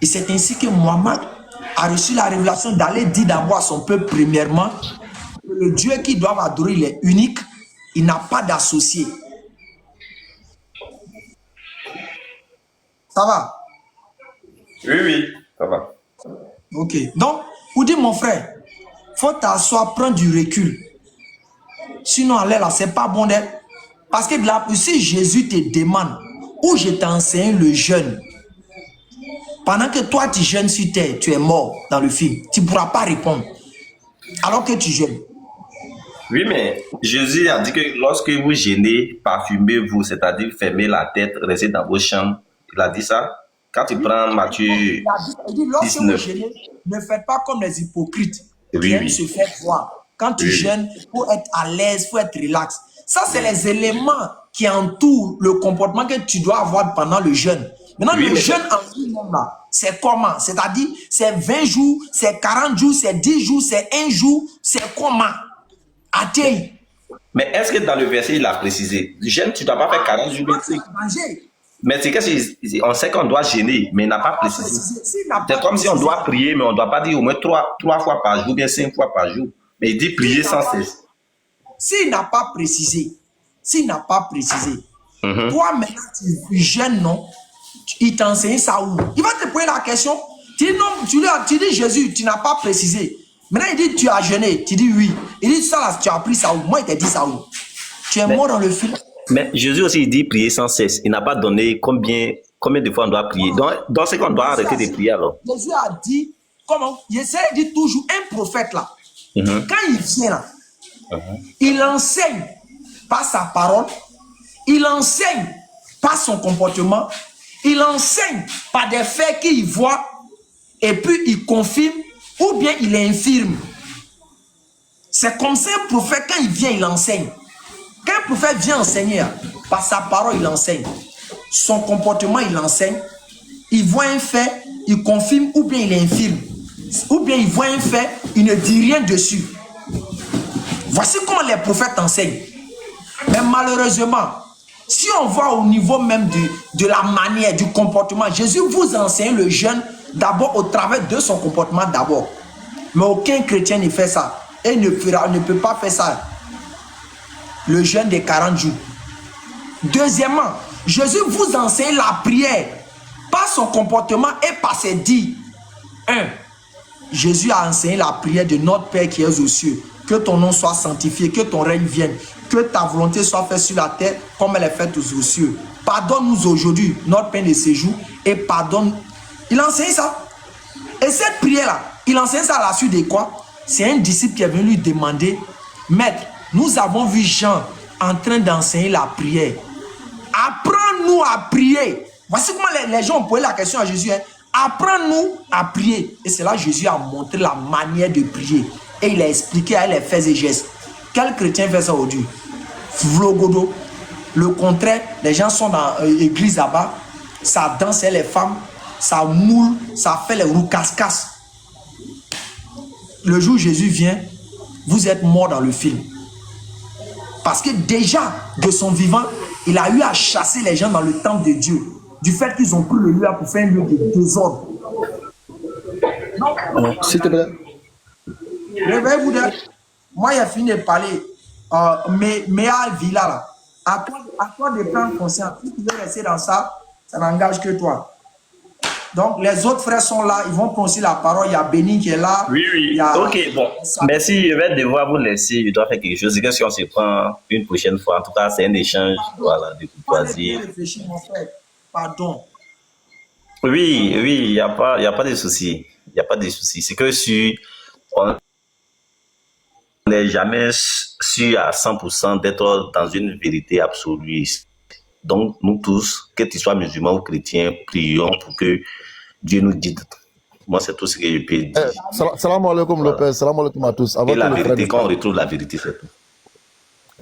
Et c'est ainsi que Mohammed a reçu la révélation d'aller dire d'abord à son peuple premièrement que le Dieu qu'ils doivent adorer, il est unique, il n'a pas d'associé. Ça va? Oui, ça va. Ok. Donc, vous dites mon frère, faut t'asseoir, prendre du recul. Sinon, allez là, c'est pas bon d'être. Parce que là, si Jésus te demande où je t'enseigne le jeûne, pendant que toi tu jeûnes sur terre, tu es mort dans le film, tu ne pourras pas répondre. alors que tu jeûnes. Oui, mais Jésus a dit que lorsque vous jeûnez, parfumez-vous, c'est-à-dire fermez la tête, restez dans vos chambres. Il a dit ça. Quand tu prends Matthieu Il dit, lorsque vous 19. jeûnez, ne faites pas comme les hypocrites qui Oui, aiment oui. se faire voir. Quand tu Oui. jeûnes, il faut être à l'aise, il faut être relax. Ça, c'est les éléments qui entourent le comportement que tu dois avoir pendant le jeûne. Maintenant, Oui, le mais- jeûne en lui-même, là, c'est comment? C'est-à-dire, c'est 20 jours, c'est 40 jours, c'est 10 jours, c'est 1 jour, c'est comment? Attends. Mais est-ce que dans le verset, il a précisé, jeûne, tu ne dois pas faire 40 jours. Manger. Mais c'est qu'on sait qu'on doit jeûner, mais il n'a pas précisé. S'il n'a C'est pas comme si on précisé, doit prier, mais on ne doit pas dire au moins 3 fois par jour, bien 5 fois par jour. Mais il dit prier sans cesse. S'il n'a pas précisé, Mhm. toi maintenant tu jeûnes, non? Il t'enseigne ça où? Il va te poser la question. Tu dis non, tu dis Jésus, tu n'as pas précisé. Maintenant il dit tu as jeûné, tu dis oui. Il dit ça là, tu as appris ça où? Moi il t'a dit ça où? Tu es mort dans le film. Mais Jésus aussi, il dit prier sans cesse. Il n'a pas donné combien de fois on doit prier. Donc c'est qu'on doit arrêter de prier alors. Jésus a dit, comment? Jésus dit toujours, un prophète là, Mhm. quand il vient là, il enseigne par sa parole, il enseigne par son comportement, il enseigne par des faits qu'il voit, et puis il confirme, ou bien il infirme. C'est comme ça un prophète, quand il vient, il enseigne. Quand un prophète vient enseigner, par sa parole, il enseigne. Son comportement, il enseigne. Il voit un fait, il confirme, ou bien il infirme. Ou bien il voit un fait, il ne dit rien dessus. Voici comment les prophètes enseignent. Mais malheureusement, si on voit au niveau même de la manière, du comportement, Jésus vous enseigne le jeûne d'abord au travers de son comportement d'abord. Mais aucun chrétien ne fait ça. Et ne peut pas faire ça. Le jeûne des 40 jours. Deuxièmement, Jésus vous enseigne la prière par son comportement et par ses dits. 1. Jésus a enseigné la prière de notre Père qui est aux cieux. Que ton nom soit sanctifié, que ton règne vienne, que ta volonté soit faite sur la terre comme elle est faite aux cieux. Pardonne-nous aujourd'hui notre pain de séjour et pardonne. Il enseigne ça. Et cette prière-là, il enseigne ça à la suite de quoi? C'est un disciple qui est venu lui demander, Maître, nous avons vu Jean en train d'enseigner la prière. Apprends-nous à prier. Voici comment les gens ont posé la question à Jésus. Hein. Apprends-nous à prier. Et c'est là que Jésus a montré la manière de prier. Et il a expliqué à les faits et gestes. Quel chrétien fait ça aujourd'hui? Vlogodo. Le contraire, les gens sont dans l'église là-bas. Ça danse les femmes. Ça moule. Ça fait les roues casse-casse. Le jour où Jésus vient, vous êtes mort dans le film. Parce que déjà, de son vivant, il a eu à chasser les gens dans le temple de Dieu. Du fait qu'ils ont pris le lieu là pour faire un lieu de désordre. S'il te plaît. Réveillez-vous de... Moi, j'ai fini de parler. Mais à Villa, là, à toi de prendre conscience. Si tu veux rester dans ça, ça n'engage que toi. Donc, les autres frères sont là, ils vont prononcer la parole. Il y a Béni qui est là. Oui, oui. Il y a... Ok, bon. Merci. Je vais devoir vous laisser. Je dois faire quelque chose. C'est que si on se prend une prochaine fois, en tout cas, c'est un échange voilà, de courtoisie. Réfléchir, mon frère. Pardon. Oui, il n'y a pas de souci. Il n'y a pas de souci. C'est que si on n'est jamais sûr à 100% d'être dans une vérité absolue. Donc, nous tous, que tu sois musulman ou chrétien, prions pour que Dieu nous guide. Moi, c'est tout ce que je peux dire. Salam alaikum, Lopez. Salam alaikum à tous. Et la vérité, quand on retrouve la vérité, c'est tout.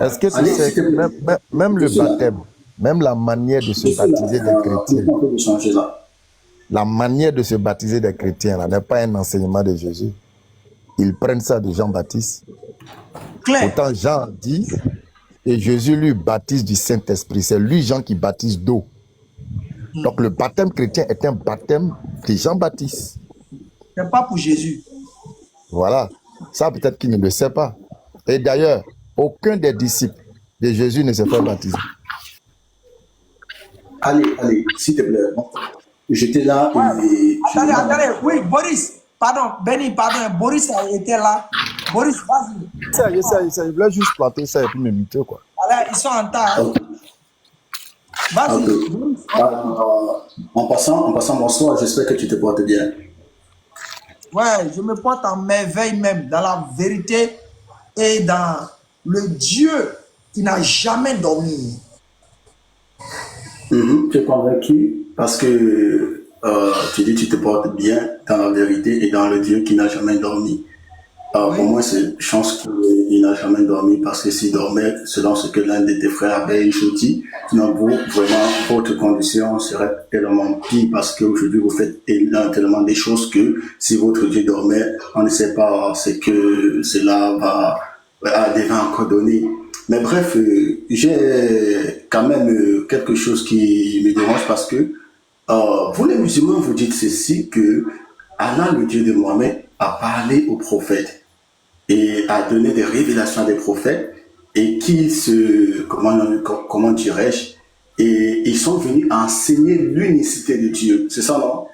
Est-ce que tu sais que même le baptême, même la manière de se baptiser des chrétiens, la manière de se baptiser des chrétiens là n'est pas un enseignement de Jésus. Ils prennent ça de Jean-Baptiste. Pourtant, Jean dit, et Jésus lui baptise du Saint-Esprit. C'est lui, Jean, qui baptise d'eau. Donc le baptême chrétien est un baptême de Jean-Baptiste. C'est pas pour Jésus. Voilà. Ça, peut-être qu'il ne le sait pas. Et d'ailleurs, aucun des disciples de Jésus ne s'est fait baptiser. Allez, s'il te plaît. J'étais là et... Attendez. Oui, Boris. Pardon, Benny, pardon. Boris a été là. Boris, vas-y. Je voulais juste planter ça et puis me muter, quoi. Alors, ils sont en tas. Hein. Vas-y. Okay. En passant, bonsoir. J'espère que tu te portes bien. Ouais, je me porte en merveille même dans la vérité et dans le Dieu qui n'a jamais dormi. Tu es convaincu parce que tu dis que tu te portes bien dans la vérité et dans le Dieu qui n'a jamais dormi. Oui. Pour moi, c'est chance qu'il n'a jamais dormi parce que s'il dormait, selon ce que l'un de tes frères avait dit, non, vous, vraiment, votre condition serait tellement pire parce qu'aujourd'hui, vous faites tellement des choses que si votre Dieu dormait, on ne sait pas ce que cela devait encore donner. Mais bref, j'ai quand même quelque chose qui me dérange parce que vous les musulmans, vous dites ceci, que Allah, le Dieu de Mohammed, a parlé aux prophètes et a donné des révélations à des prophètes et qui comment dirais-je, et ils sont venus enseigner l'unicité de Dieu. C'est ça, non?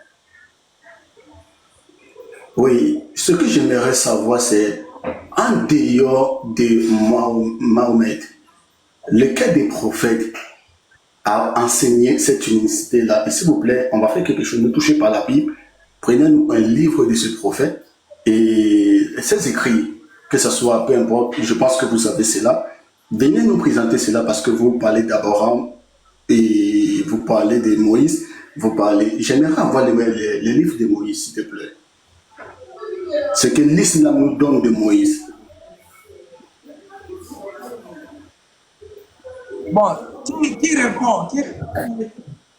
Oui, ce que j'aimerais savoir, c'est en dehors de Mahomet, lequel des prophètes a enseigné cette unicité-là? Et s'il vous plaît, on va faire quelque chose, ne touchez pas la Bible, prenez-nous un livre de ce prophète et ses écrits, que ce soit, peu importe, je pense que vous savez cela, venez nous présenter cela parce que vous parlez d'Abraham et vous parlez de Moïse, j'aimerais avoir les livres de Moïse, s'il te plaît. Ce que l'islam nous donne de Moïse. Bon, qui répond? Qui est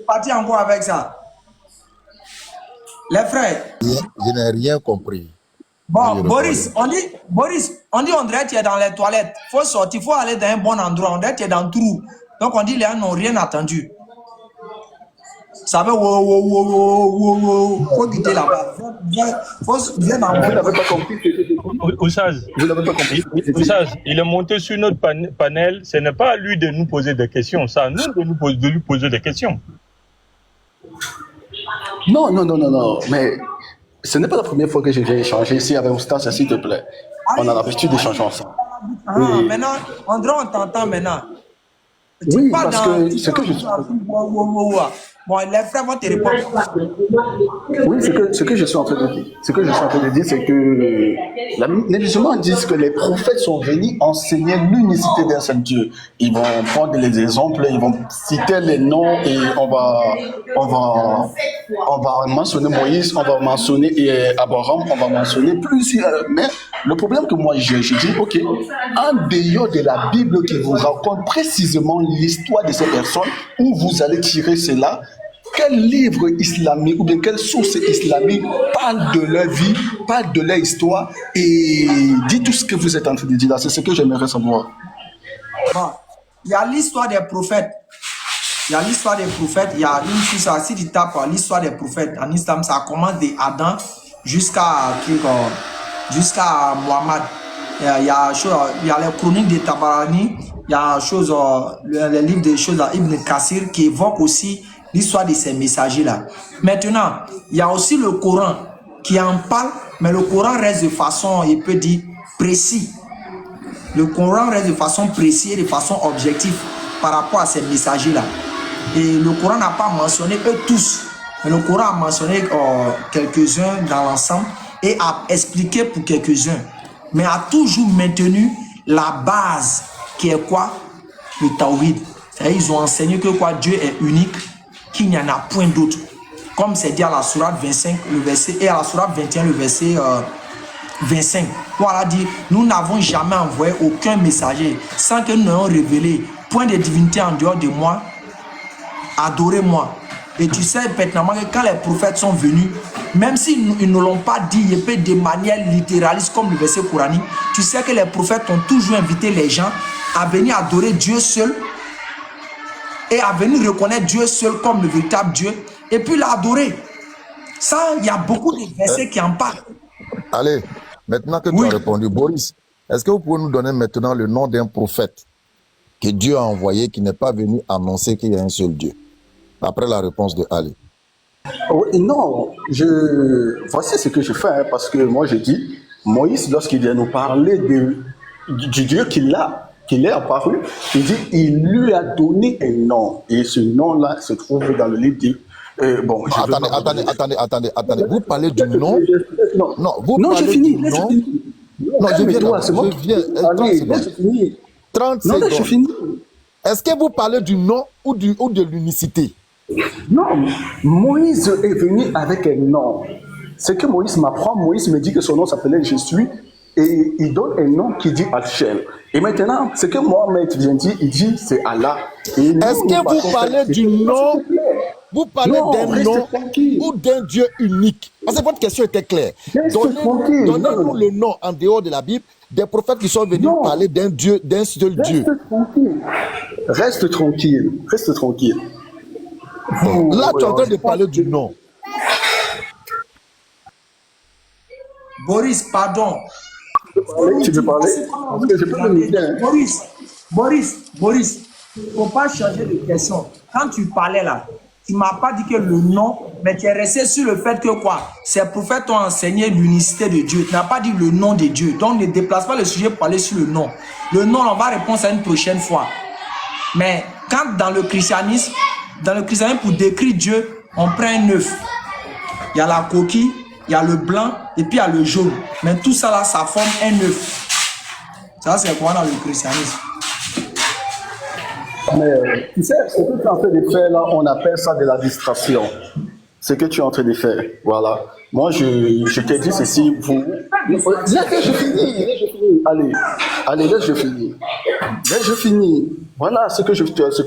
parti encore avec ça? Les frères. Je n'ai rien compris. Bon, Boris, on dit, on dirait que tu es dans les toilettes. Faut sortir, faut aller dans un bon endroit. On dirait que tu es dans le trou. Donc on dit les gens n'ont rien attendu. Ça veut faut quitter là-bas. Viens dans Vous n'avez pas compris ce que j'ai dit. Oussaz, Vous n'avez pas compris. Oussaz, il est monté sur notre panel. Ce n'est pas à lui de nous poser des questions. C'est à nous de lui poser des questions. Non. Mais ce n'est pas la première fois que je vais échanger ici avec Oussaz, s'il te plaît. On a l'habitude d'échanger ensemble. Ah, maintenant, André, on t'entend maintenant. Oui, parce que ce que je suis... Bon, les frères vont te répondre. Oui, ce que je suis en train de dire, c'est que les musulmans disent que les prophètes sont venus enseigner l'unicité d'un seul Dieu. Ils vont prendre les exemples, ils vont citer les noms et on va mentionner Moïse, on va mentionner Abraham, on va mentionner plusieurs. Mais le problème que moi je dis, ok, en dehors de la Bible qui vous raconte précisément l'histoire de ces personnes, où vous allez tirer cela, quel livre islamique ou bien quelle source islamique parle de leur vie, parle de leur histoire et dit tout ce que vous êtes en train de dire là? C'est ce que j'aimerais savoir. Bon, il y a l'histoire des prophètes. Il y a l'histoire des prophètes. Il y a une chose, si tu tapes l'histoire des prophètes en islam, ça commence d'Adam jusqu'à Mohammed. Il y a les chroniques de Tabarani, il y a les livres des choses à Ibn Kassir qui évoquent aussi l'histoire de ces messagers-là. Maintenant, il y a aussi le Coran qui en parle, mais le Coran reste de façon, il peut dire, précis. Le Coran reste de façon précise et de façon objective par rapport à ces messagers-là. Et le Coran n'a pas mentionné eux tous, mais le Coran a mentionné quelques-uns dans l'ensemble et a expliqué pour quelques-uns, mais a toujours maintenu la base qui est quoi? Le Tawhid. Ils ont enseigné que quoi? Dieu est unique, qu'il n'y en a point d'autre. Comme c'est dit à la sourate 25, le verset, et à la sourate 21, le verset 25. Voilà dit, nous n'avons jamais envoyé aucun messager sans que nous n'ayons révélé point de divinité en dehors de moi, adorez-moi. Et tu sais pertinemment que quand les prophètes sont venus, même s'ils ne l'ont pas dit de manière littéraliste comme le verset coranique, tu sais que les prophètes ont toujours invité les gens à venir adorer Dieu seul et à venir reconnaître Dieu seul comme le véritable Dieu et puis l'adorer. Ça, il y a beaucoup de versets qui en parlent. Allez, maintenant que tu as répondu, Boris, est-ce que vous pouvez nous donner maintenant le nom d'un prophète que Dieu a envoyé qui n'est pas venu annoncer qu'il y a un seul Dieu? Après la réponse de Ali. Non, voici ce que je fais, parce que moi je dis, Moïse, lorsqu'il vient nous parler du Dieu qu'il est apparu, il dit, il lui a donné un nom, et ce nom-là se trouve dans le livre Bon, je veux Attendez. Vous parlez du nom. Non, vous Non, j'ai parlez fini. du Laisse nom. finir. Non, je viens. Calme-toi, c'est moi. Je viens. 30 Allez, secondes. laisse finir. 30 Non, laisse secondes. finir. Est-ce que vous parlez du nom ou de l'unicité? Non, Moïse est venu avec un nom. C'est que Moïse m'apprend, Moïse me dit que son nom s'appelait Je suis, et il donne un nom qui dit Hachem. Et maintenant, ce que Mohamed vient dire, il dit c'est Allah. Et nous, Est-ce que vous parlez du nom? Vous parlez Non, d'un reste nom tranquille. ou d'un Dieu unique? Parce que votre question était claire. Reste tranquille. Donnez-nous le nom en dehors de la Bible des prophètes qui sont venus Non. parler d'un Dieu, d'un seul Dieu. Reste tranquille. Reste tranquille. Reste tranquille. Là, tu es en train de parler du nom. Boris, pardon. Tu veux parler? Parce que je peux le dire. Boris, faut pas changer de question. Quand tu parlais là, tu m'as pas dit que le nom, mais tu es resté sur le fait que quoi? Ces prophètes ont enseigné l'unicité de Dieu. Tu n'as pas dit le nom de Dieu. Donc ne déplace pas le sujet pour aller sur le nom. Le nom, on va répondre à une prochaine fois. Mais quand dans le christianisme, pour décrire Dieu, on prend un œuf. Il y a la coquille, il y a le blanc et puis il y a le jaune. Mais tout ça là, ça forme un œuf. Ça, c'est quoi dans le christianisme? Mais tu sais, ce que tu es en train de faire là, on appelle ça de la distraction. Ce que tu es en train de faire, voilà. Moi, je t'ai dit ceci, vous... Laisse, je finis. Allez, laisse, je finis. Voilà, ce que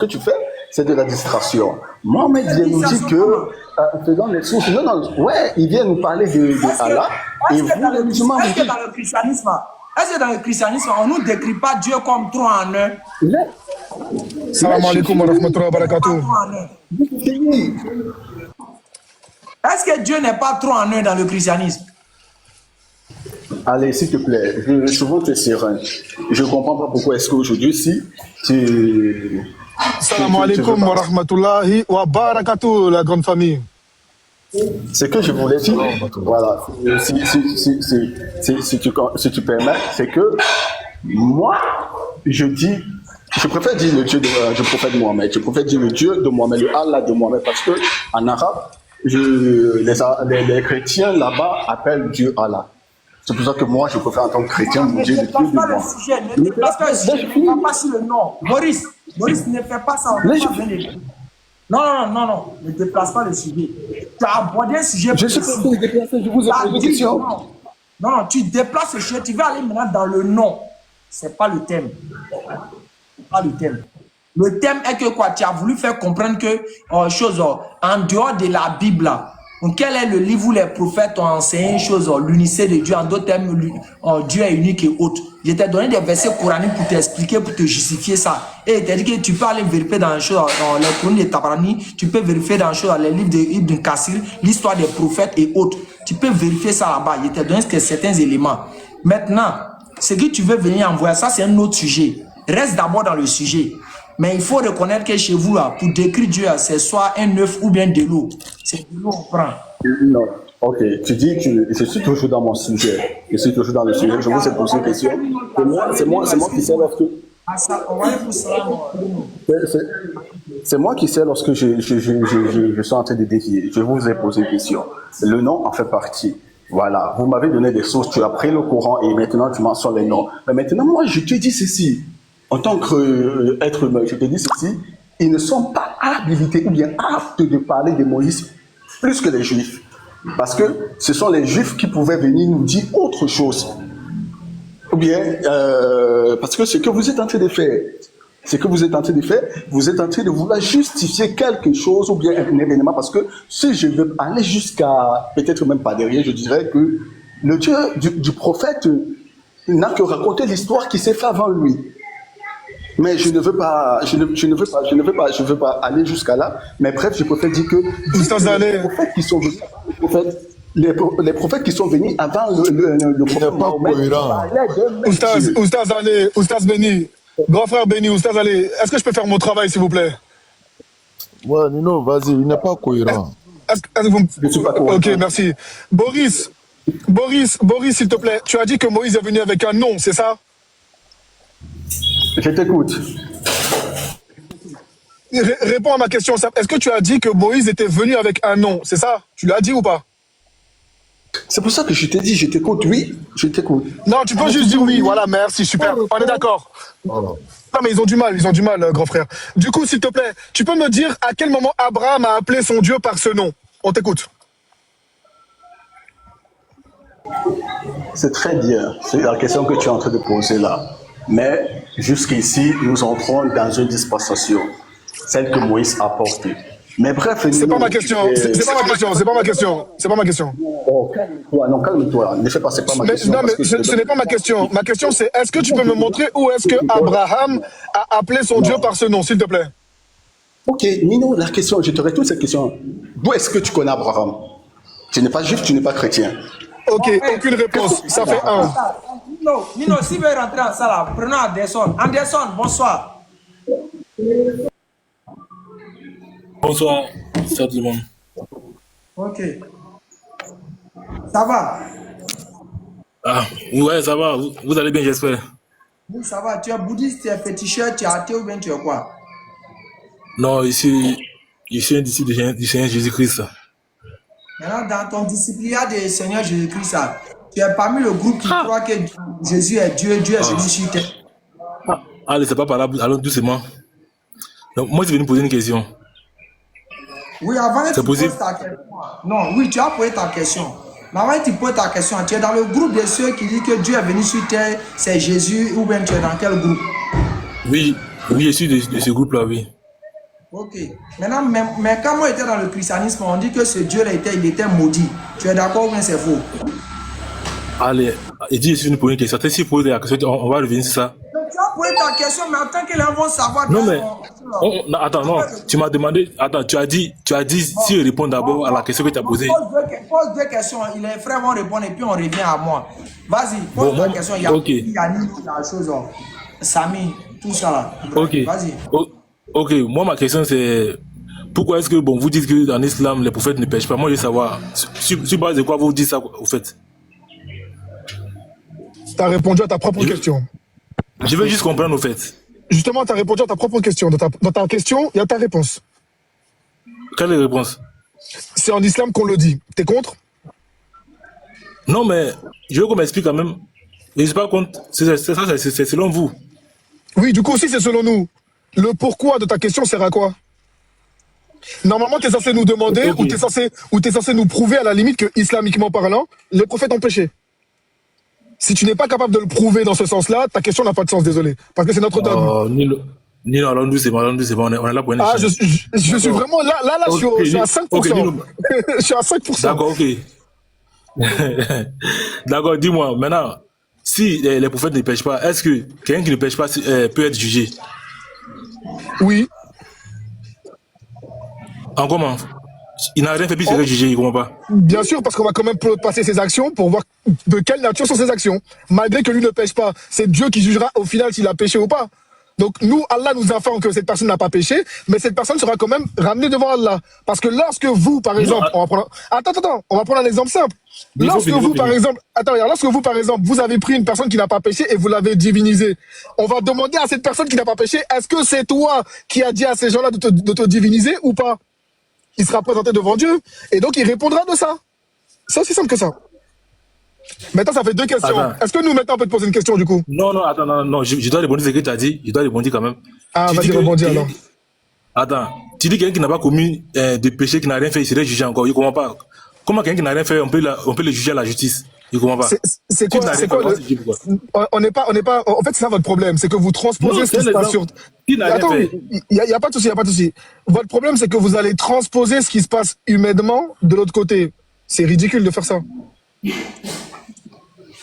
tu fais, c'est de la distraction. Mohamed vient nous dire que, faisant les sources, ouais, il vient nous parler de Allah, et vous, les musulmans, vous Est-ce que dans le christianisme, on ne nous décrit pas Dieu comme trois en un? Salam alaikum wa rahmatullahi wa barakatuh. Est-ce que Dieu n'est pas trois en un dans le christianisme? Allez, s'il te plaît, souvent tu es serein. Je ne comprends pas pourquoi est-ce qu'aujourd'hui, si tu... Salam alaikum wa rahmatullahi wa barakatuh, la grande famille. Ce que je voulais dire, voilà, si tu permets, c'est que moi, je préfère dire le Dieu du prophète Mohamed, je préfère dire le Dieu de Mohamed, le Allah de Mohamed, parce que en arabe, les chrétiens là-bas appellent Dieu Allah. C'est pour ça que moi, je préfère en tant que chrétien vous dire le Dieu de moi. Ne déplace pas le sujet, ne déplace pas sur le nom. Maurice, ne fais pas ça. Non, ne déplace pas le sujet. Tu as abordé un sujet. Je suis pas en train de déplacer, je vous ai posé une question. Non, tu déplaces le sujet, tu vas aller maintenant dans le nom. C'est pas le thème. Le thème est que quoi? Tu as voulu faire comprendre que en dehors de la Bible, quel est le livre où les prophètes ont enseigné une chose, l'unicité de Dieu, en d'autres termes, Dieu est unique et autre. Je t'ai donné des versets coraniques pour t'expliquer, pour te justifier ça. Et il t'a dit que tu peux aller vérifier dans les choses, dans les chroniques de Tabarani, tu peux vérifier dans les choses, dans les livres d'Ibn Kassir, l'histoire des prophètes et autres. Tu peux vérifier ça là-bas. Je t'ai donné certains éléments. Maintenant, ce que tu veux venir envoyer, ça c'est un autre sujet. Reste d'abord dans le sujet. Mais il faut reconnaître que chez vous, là, pour décrire Dieu, c'est soit un œuf ou bien de l'eau. C'est de l'eau qu'on prend. Non. Ok, tu dis que je suis toujours dans mon sujet. Je suis toujours dans le sujet. Je vous ai posé une question. C'est moi qui sais lorsque... C'est moi qui sais lorsque je suis en train de dévier. Je vous ai posé une question. Le nom en fait partie. Voilà. Vous m'avez donné des sources. Tu as pris le courant et maintenant tu m'en sors les noms. Mais maintenant, moi, je te dis ceci. En tant qu'être humain, je te dis ceci, ils ne sont pas habilités ou bien aptes de parler de Moïse plus que les Juifs. Parce que ce sont les Juifs qui pouvaient venir nous dire autre chose. Ou bien, parce que ce que vous êtes en train de faire, vous êtes en train de vouloir justifier quelque chose ou bien un événement. Parce que si je veux aller jusqu'à, peut-être même pas derrière, je dirais que le Dieu du prophète n'a que raconté l'histoire qui s'est faite avant lui. Mais je ne veux pas aller jusqu'à là. Mais bref, je préfère dire que les prophètes qui sont venus avant le prophète Mohamed. Oustaz Béni, grand frère Béni, Oustaz Ali, est-ce que je peux faire mon travail, s'il vous plaît? Ouais, Nino, vas-y, il n'est pas cohérent. Ok, merci. Boris, s'il te plaît, tu as dit que Moïse est venu avec un nom, c'est ça? Je t'écoute. Réponds à ma question. Est-ce que tu as dit que Moïse était venu avec un nom? C'est ça? Tu l'as dit ou pas? C'est pour ça que je t'ai dit, je t'écoute, oui, je t'écoute. Non, tu peux juste dire oui. Voilà, merci, super. On est d'accord. Non, mais ils ont du mal, grand frère. Du coup, s'il te plaît, tu peux me dire à quel moment Abraham a appelé son Dieu par ce nom? On t'écoute. C'est très bien, c'est la question que tu es en train de poser là. Mais jusqu'ici, nous entrons dans une dispensation, celle que Moïse a portée. Mais bref, c'est pas ma question, c'est pas ma question. Oh, calme-toi, non, calme-toi, ne fais pas, c'est pas ma question. Non, mais ce n'est pas ma question. Ma question, c'est est-ce que tu peux me montrer où est-ce que Abraham a appelé son Dieu par ce nom, s'il te plaît? Ok, Nino, la question, je te retourne cette question. D'où est-ce que tu connais Abraham? Tu n'es pas juif, tu n'es pas chrétien. Ok, aucune réponse, ça fait un. Nino, si vous voulez rentrer en salle, prenons Anderson. Anderson, bonsoir. Bonsoir, salut tout le monde. Ok. Ça va? Ah, ouais, ça va, vous allez bien, j'espère. Oui, ça va. Tu es bouddhiste, tu es féticheur, tu es athée ou bien tu es quoi? Non, je suis un disciple du Seigneur Jésus-Christ. Maintenant, dans ton disciple du Seigneur Jésus-Christ, tu es parmi le groupe qui croit que Jésus est Dieu, Dieu est venu sur terre. Allez, c'est pas par là, allons doucement. Donc, moi, je suis venu poser une question. Oui, avant que tu poses ta question. Non, oui, tu as posé ta question. Mais avant que tu poses ta question, tu es dans le groupe de ceux qui disent que Dieu est venu sur terre, c'est Jésus, ou bien tu es dans quel groupe? Oui, je suis de ce groupe-là, oui. Ok. Maintenant, mais quand moi j'étais dans le christianisme, on dit que ce Dieu-là il était maudit. Tu es d'accord ou bien c'est faux? Allez, il dit, je suis venu poser une question. Si vous posez la question, on va revenir sur ça. Tu as posé ta question, mais attends que les gens vont savoir. Non, mais. Non, attends, non. Tu m'as demandé. Attends, tu as dit si je réponds d'abord à la question que tu as posée. Pose deux questions. Les frères vont répondre et puis on revient à moi. Vas-y, pose ta question. Il y a Nino, il y a la chose. Samy, tout ça là. Ok. Vas-y. Ok, moi ma question c'est pourquoi est-ce que vous dites que en islam les prophètes ne pêchent pas? Moi je veux savoir sur base de quoi vous dites ça au fait. Tu as répondu à ta propre question. Je veux juste comprendre au fait. Justement, tu as répondu à ta propre question. Dans ta question, il y a ta réponse. Quelle est la réponse? C'est en islam qu'on le dit. T'es contre? Non, mais je veux qu'on m'explique quand même. Je ne suis pas contre. C'est selon vous. Oui, du coup aussi c'est selon nous. Le pourquoi de ta question sert à quoi? Normalement, tu es censé nous demander ou tu es censé nous prouver à la limite que, islamiquement parlant, les prophètes ont péché. Si tu n'es pas capable de le prouver dans ce sens-là, ta question n'a pas de sens, désolé. Parce que c'est notre dogme. Nino, allons doucement, on est là pour un échange. Ah, je suis vraiment là, je suis à 5%. Je suis à 5%. D'accord, ok. D'accord, dis-moi, maintenant, si les prophètes ne pêchent pas, est-ce que quelqu'un qui ne pêche pas peut être jugé? Oui. En comment? Il n'a rien fait puis il serait jugé, il ne comprend pas. Bien sûr, parce qu'on va quand même passer ses actions pour voir de quelle nature sont ses actions. Malgré que lui ne pêche pas, c'est Dieu qui jugera au final s'il a péché ou pas. Donc nous, Allah nous informe que cette personne n'a pas péché, mais cette personne sera quand même ramenée devant Allah. Parce que lorsque vous, par exemple, on va prendre... Attends, on va prendre un exemple simple. Lorsque vous, par exemple, vous avez pris une personne qui n'a pas péché et vous l'avez divinisée, on va demander à cette personne qui n'a pas péché, est-ce que c'est toi qui as dit à ces gens-là de te diviniser ou pas? Il sera présenté devant Dieu et donc il répondra de ça. C'est aussi simple que ça. Maintenant, ça fait deux questions. Est-ce que nous, maintenant, on peut te poser une question, du coup? Non, attends, non, je dois répondre à ce que tu as dit. Je dois répondre quand même. Ah, vas-y, rebondis alors. Attends, tu dis quelqu'un qui n'a pas commis de péché, qui n'a rien fait, il serait jugé encore. Je ne comprends pas. Comment quelqu'un qui n'a rien fait, on peut le juger à la justice? Je ne comprends pas. C'est quoi on n'est pas... En fait, c'est ça votre problème. C'est que vous transposez ce qui se passe sur... Attends, il n'y a pas de souci, Votre problème, c'est que vous allez transposer ce qui se passe humainement de l'autre côté. C'est ridicule de faire ça.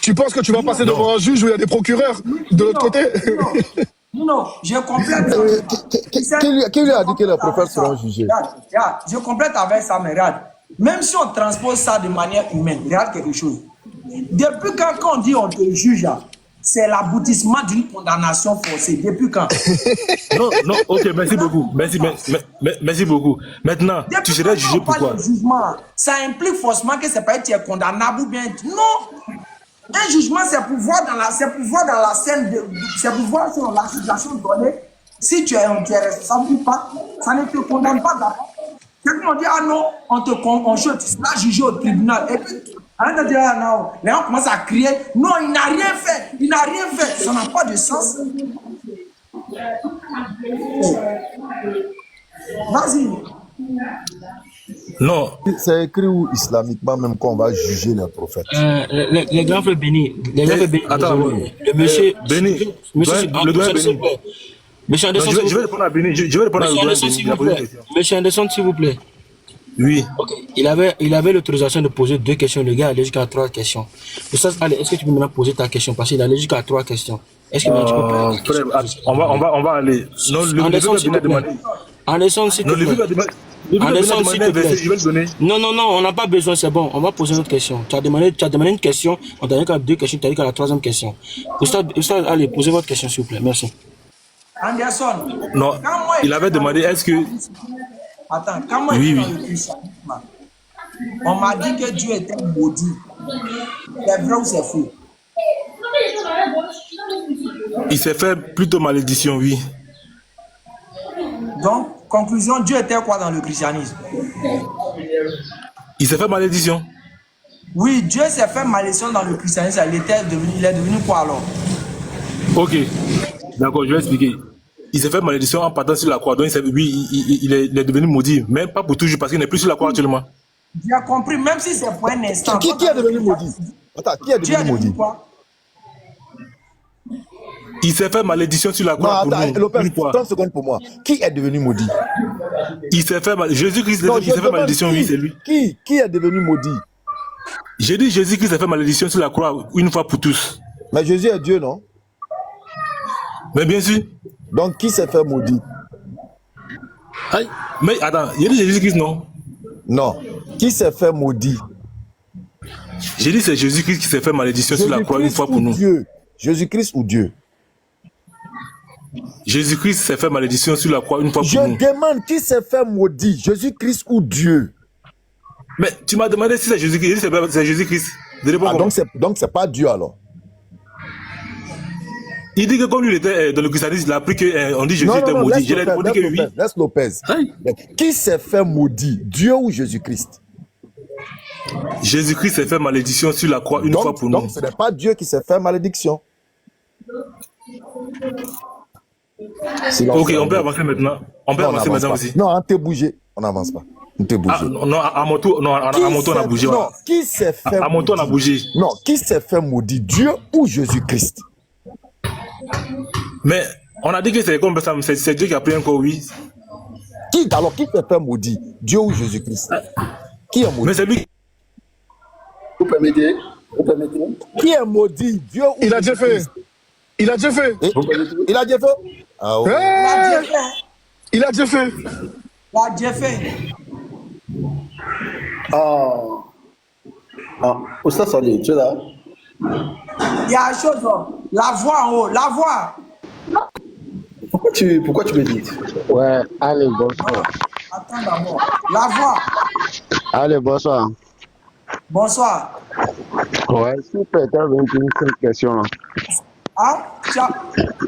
Tu penses que tu vas passer devant un juge où il y a des procureurs de l'autre côté? Non, je complète. Qui lui a dit que les prophètes seront jugés? Je complète avec ça, mais regarde. Même si on transpose ça de manière humaine, regarde quelque chose. Depuis quand on dit on te juge, c'est l'aboutissement d'une condamnation forcée. Depuis quand? Non, ok, merci beaucoup. Merci beaucoup. Maintenant, tu serais jugé pourquoi? Jugement, ça implique forcément que c'est pas que tu es condamnable ou bien. Non! Un jugement, c'est pour voir dans la scène, c'est pour voir sur la situation donnée Si tu es responsable ou pas, ça ne te condamne pas d'abord. Quelqu'un dit, ah non, on sera jugé au tribunal. Et puis, les gens commencent à crier, non, il n'a rien fait, il n'a rien fait. Ça n'a pas de sens. Vas-y. Non. C'est écrit où islamiquement même qu'on va juger les prophètes. Les grands frères bénis. Les grands frères bénis. Attends, le monsieur. Béni. Le doyen béni. Monsieur Anderson, je vais répondre à Béni. Je vais répondre à Béni. Monsieur Anderson, s'il vous plaît. Oui. Okay. Il avait l'autorisation de poser 2 questions. Le gars allait jusqu'à 3 questions. Allez, est-ce que tu peux maintenant poser ta question? Parce qu'il allait jusqu'à 3 questions. Est-ce que tu peux frère, on va aller. Non, Anderson, s'il te plaît. Anderson, s'il te plaît. Anderson, s'il te plaît. Je vais le donner. Non, on n'a pas besoin, c'est bon. On va poser une autre question. Tu as demandé une question, on t'a dit qu'à 2 questions, tu as dit qu'à la 3e question. Oustad, allez, posez votre question, s'il vous plaît. Merci. Anderson. Non, il avait demandé, est-ce que... Attends, quand moi j'étais dans le christianisme, on m'a dit que Dieu était maudit. C'est vrai ou c'est faux? Il s'est fait plutôt malédiction, oui. Donc, conclusion, Dieu était quoi dans le christianisme? Il s'est fait malédiction. Oui, Dieu s'est fait malédiction dans le christianisme. Il est devenu quoi alors? Ok, d'accord, je vais expliquer. Il s'est fait malédiction en partant sur la croix. Donc, il est devenu maudit. Mais pas pour toujours, parce qu'il n'est plus sur la croix actuellement. J'ai compris, même si c'est pour un instant. Qui est devenu maudit? Attends, qui est devenu maudit? Il s'est fait malédiction sur la croix. Non, attends, Lopez, 30 secondes pour moi. Qui est devenu maudit? Il s'est fait Jésus-Christ, il s'est fait malédiction, oui, c'est lui. Qui est devenu maudit? J'ai dit Jésus-Christ s'est fait malédiction sur la croix une fois pour tous. Mais Jésus est Dieu, non? Mais bien sûr. Donc, qui s'est fait maudit? Aïe. Mais attends, il y a dit Jésus-Christ, non? Non. Qui s'est fait maudit? J'ai dit c'est Jésus-Christ qui s'est fait malédiction sur la croix une fois pour nous. Dieu. Jésus-Christ ou Dieu? Jésus-Christ s'est fait malédiction sur la croix une fois pour nous. Je demande qui s'est fait maudit, Jésus-Christ ou Dieu? Mais tu m'as demandé si c'est Jésus-Christ. C'est Jésus-Christ. Donc c'est pas Dieu alors? Il dit que comme lui était dans le christianisme, il a appris qu'on dit Jésus était maudit. J'ai répondu que oui. Laisse Lopez. Qui s'est fait maudit, Dieu ou Jésus-Christ? Jésus-Christ s'est fait malédiction sur la croix une fois pour nous. Donc ce n'est pas Dieu qui s'est fait malédiction. Ok, on peut avancer maintenant. On peut avancer maintenant aussi. Non, on t'est bougé. On n'avance pas. On t'est bougé. Non, à mon tour, on a bougé. Non, qui s'est fait à mon tour, on a bougé. Non, qui s'est fait maudit, Dieu ou Jésus-Christ? Mais on a dit que c'est comme ça, c'est Dieu qui a pris un corps, oui. Alors, qui s'est fait maudit, Dieu ou Jésus-Christ? Qui est maudit? Mais c'est lui. Vous permettez? Qui est maudit, Dieu ou Il a déjà fait. Il a déjà fait. Il a déjà fait. Ah, ouais. Il a déjà fait. Il a déjà fait. Oustad Salih, tu es là? Il y a une chose, la voix en haut, la voix. Pourquoi tu médites? Ouais, allez, bonsoir. Attends d'abord. La voix. Allez, bonsoir. Bonsoir. Ouais, super, tu as venu pour une question. Hein?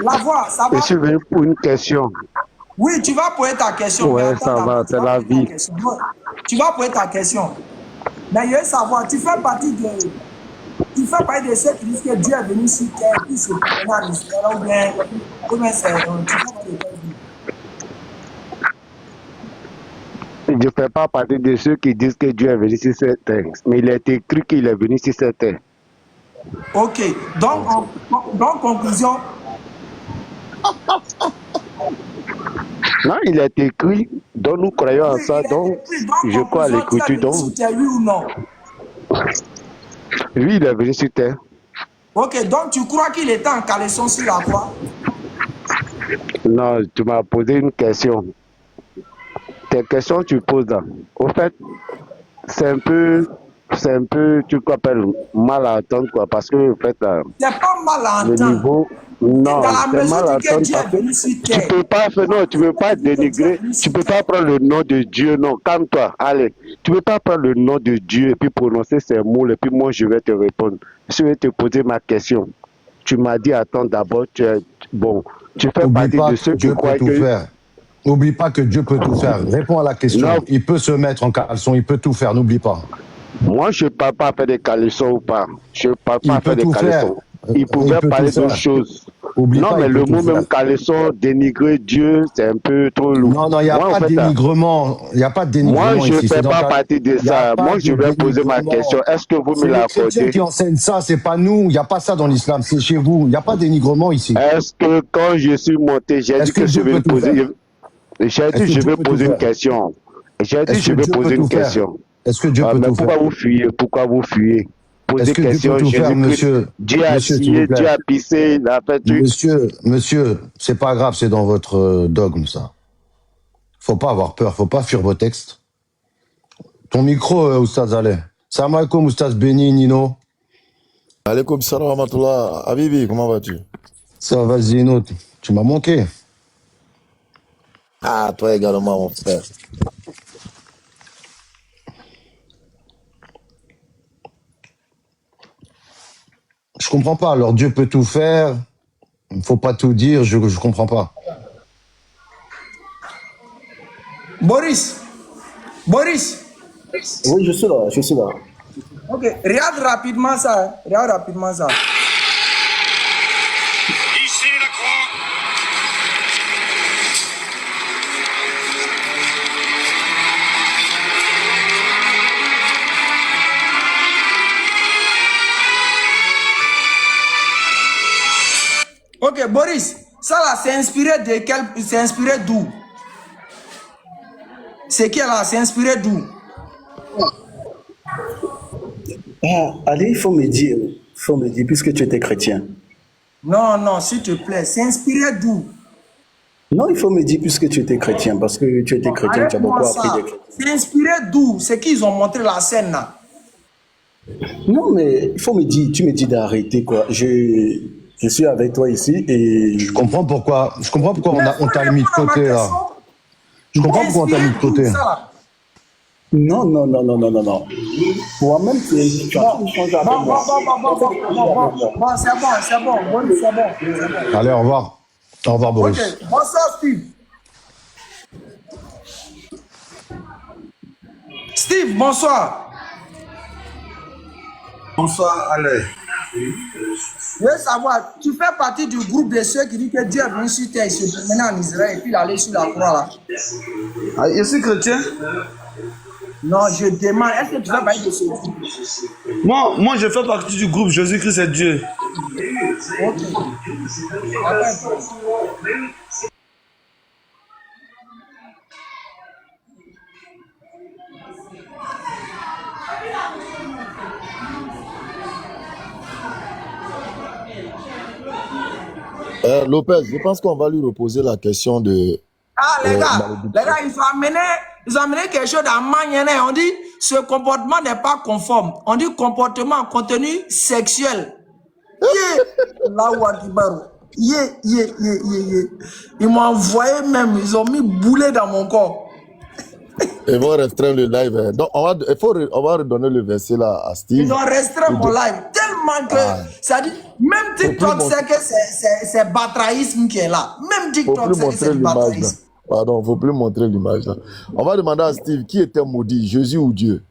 La voix, ça va? Je suis venu pour une question. Oui, tu vas poser ta question. Ouais, ça va, c'est la vie. Tu vas poser ta question. Mais je veux savoir, tu fais partie de ceux qui disent que Dieu est venu sur terre, puis se promener en Israël, ou bien, comment c'est, tu fais partie de quelle vie? Je ne fais pas partie de ceux qui disent que Dieu est venu sur cette terre. Mais il est écrit qu'il est venu sur cette terre. Ok. Donc conclusion. Non, il est écrit, donc nous croyons en ça, donc je crois à l'écriture. Donc, oui ou non? Oui, il est venu sur terre. Ok, donc tu crois qu'il était en caleçon sur la croix? Non, tu m'as posé une question. Tes questions tu poses là. Au fait, c'est un peu, tu appelles mal à entendre quoi, parce que en fait, c'est pas mal à le entendre. niveau, non, c'est mal à entendre parce que tu peux pas faire, non, tu peux pas dénigrer, tu peux pas prendre le nom de Dieu, non, calme-toi, allez, tu peux pas prendre le nom de Dieu et puis prononcer ces mots et puis moi je vais te répondre. Je vais te poser ma question. Tu m'as dit attends d'abord, bon, Tu fais N'oublie partie pas de que ceux qui Dieu peut croient tout que... faire. N'oublie pas que Dieu peut tout faire. Réponds à la question. Non, Il peut se mettre en caleçon, il peut tout faire, n'oublie pas. moi, je ne parle pas à faire des caleçons ou pas. Je ne parle pas Il à faire peut des tout faire. caleçons. Il Il pouvait peut tout parler d'autres faire. choses. Oublie Non, pas, mais il peut le tout mot faire. même caleçon, dénigrer Dieu, c'est un peu trop lourd. Non, il n'y a Moi, en pas de fait, dénigrement. Il n'y a pas de moi, dénigrement je ne ici. fais C'est dans pas ta... partie de Il n'y a ça. pas Moi, de je vais poser ma dénigrement. question. Est-ce que vous me C'est les chrétiens l'accordez? qui enseignent ça, c'est pas nous. Il n'y a pas ça dans l'islam, c'est chez vous. Il n'y a pas de dénigrement ici. Est-ce que quand je suis monté, j'ai Est-ce dit que que je Dieu vais peut me tout poser... faire? J'ai Est-ce dit que je Dieu vais peut tout poser une faire? question. J'ai dit Est-ce je que vais Dieu peut poser une tout faire? question. Est-ce que Dieu peut Mais tout pourquoi faire? vous fuyez? Pourquoi vous fuyez? Posez Est-ce que Dieu question. peut tout faire, Jésus-Christ, monsieur? Dieu a Monsieur, s'il vous scié, Dieu plaît. a pissé, il a fait truc. Monsieur, c'est pas grave, c'est dans votre dogme, ça. Faut pas avoir peur, faut pas fuir vos textes. Ton micro, Oustaz Allez. Salam alaikum, Oustaz Beni, Nino. Alaikum salam wa rahmatullah. Habibi, comment vas-tu? Ça va, Zino, tu m'as manqué. Ah, toi également, mon frère. Je comprends pas, alors Dieu peut tout faire, faut pas tout dire, je comprends pas. Boris. Oui, je suis là. Ok, regarde rapidement ça. Ici la croix. Ok, Boris, ça là, c'est inspiré de quel... C'est inspiré d'où? C'est qui là? C'est inspiré d'où? Ah, allez, il faut me dire, puisque tu étais chrétien. Non, s'il te plaît, c'est inspiré d'où? Non, il faut me dire, puisque tu étais chrétien, parce que tu étais chrétien, tu as beaucoup Arrête-moi appris ça. des chrétiens. C'est inspiré d'où? C'est qu'ils ont montré la scène là. Non, mais il faut me dire, tu me dis d'arrêter, quoi. Je suis avec toi ici et... Je comprends pourquoi on t'a mis de côté, là. Je comprends pourquoi on t'a mis de côté. Non. Moi-même, tu as changé avec moi. Bon, c'est bon. Allez, au revoir. Au revoir, Boris. Ok, bonsoir Steve. Steve, bonsoir. Bonsoir, allez. Je veux savoir, tu fais partie du groupe de ceux qui disent que Dieu est venu sur terre, il se promenait en Israël et puis il allait sur la croix là. Ah, je suis chrétien? Non, je demande, est-ce que tu fais partie de ce groupe? Moi, je fais partie du groupe Jésus-Christ est Dieu. Ok. Lopez, je pense qu'on va lui reposer la question de... Ah, les gars, ils ont amené quelque chose dans Magnéné. On dit, ce comportement n'est pas conforme. On dit comportement, contenu sexuel. Ils m'ont envoyé même, ils ont mis boulet dans mon corps. Ils vont restreindre le live. Donc, on va redonner le verset là à Steve. Ils ont restreint mon live tellement que, ça dit, même TikTok sait que c'est batraïsme qui est là. Même TikTok sait que c'est batraïsme. Pardon, il ne faut plus montrer l'image là. On va demander à Steve qui était maudit, Jésus ou Dieu?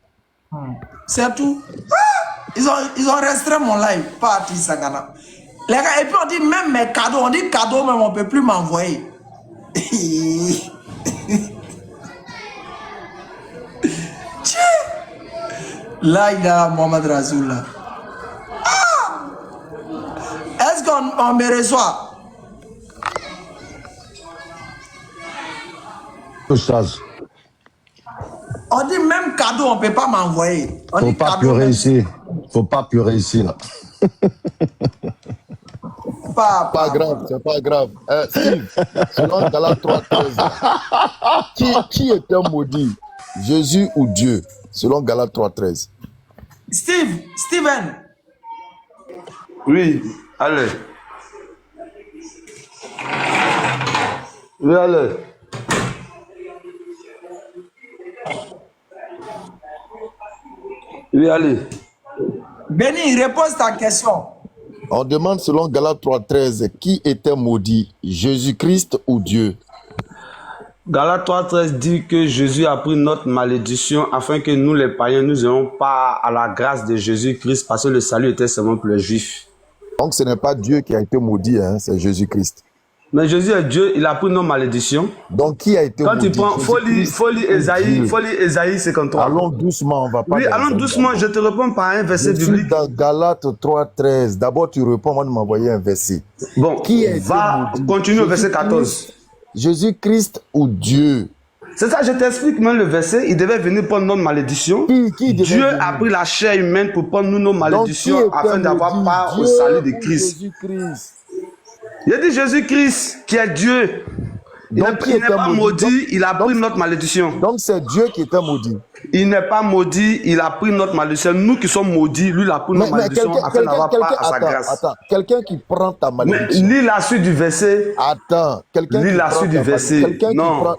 C'est tout. Ils ont restreint mon live, pas Ati Sangana. Les gars, et puis on dit même mes cadeaux, on dit cadeaux même, on ne peut plus m'envoyer. Là, il a Mohamed Razoul là. Est-ce qu'on me reçoit? On dit même cadeau, on ne peut pas m'envoyer. Faut pas pleurer ici. Faut pas pleurer ici là. Pas grave, c'est pas grave. Steve, selon Galates 3:13, qui était maudit, Jésus ou Dieu, selon Galates 3:13? Steven. Oui, allez. Oui, allez. Oui, allez. Béni, repose ta question. On demande selon Galates 3.13, qui était maudit, Jésus-Christ ou Dieu? Galates 3.13 dit que Jésus a pris notre malédiction afin que nous les païens, nous n'ayons pas à la grâce de Jésus-Christ parce que le salut était seulement pour les juifs. Donc ce n'est pas Dieu qui a été maudit, hein, c'est Jésus-Christ. Mais Jésus est Dieu, il a pris nos malédictions. Donc qui a été Quand maudit? tu prends, faut lire Ésaïe 53. Allons doucement, on va pas... Oui, allons doucement, je te réponds par un verset biblique. Dans Galates 3.13, d'abord tu réponds, moi de m'envoyer un verset. Bon, qui a été maudit? Continue au verset 14. Jésus-Christ ou Dieu? C'est ça, je t'explique même le verset. Il devait venir prendre notre malédiction. Dieu a pris la chair humaine pour prendre nos malédictions afin d'avoir part au salut de Christ. Il a dit Jésus-Christ qui est Dieu. Il n'est pas maudit, il a pris notre malédiction. Donc c'est Dieu qui était maudit. Il n'est pas maudit, il a pris notre malédiction. Nous qui sommes maudits, lui il a pris notre malédiction afin d'avoir part à sa grâce. Attends, quelqu'un qui prend ta malédiction. Lis la suite du verset. Attends, quelqu'un lis la suite du verset. Non.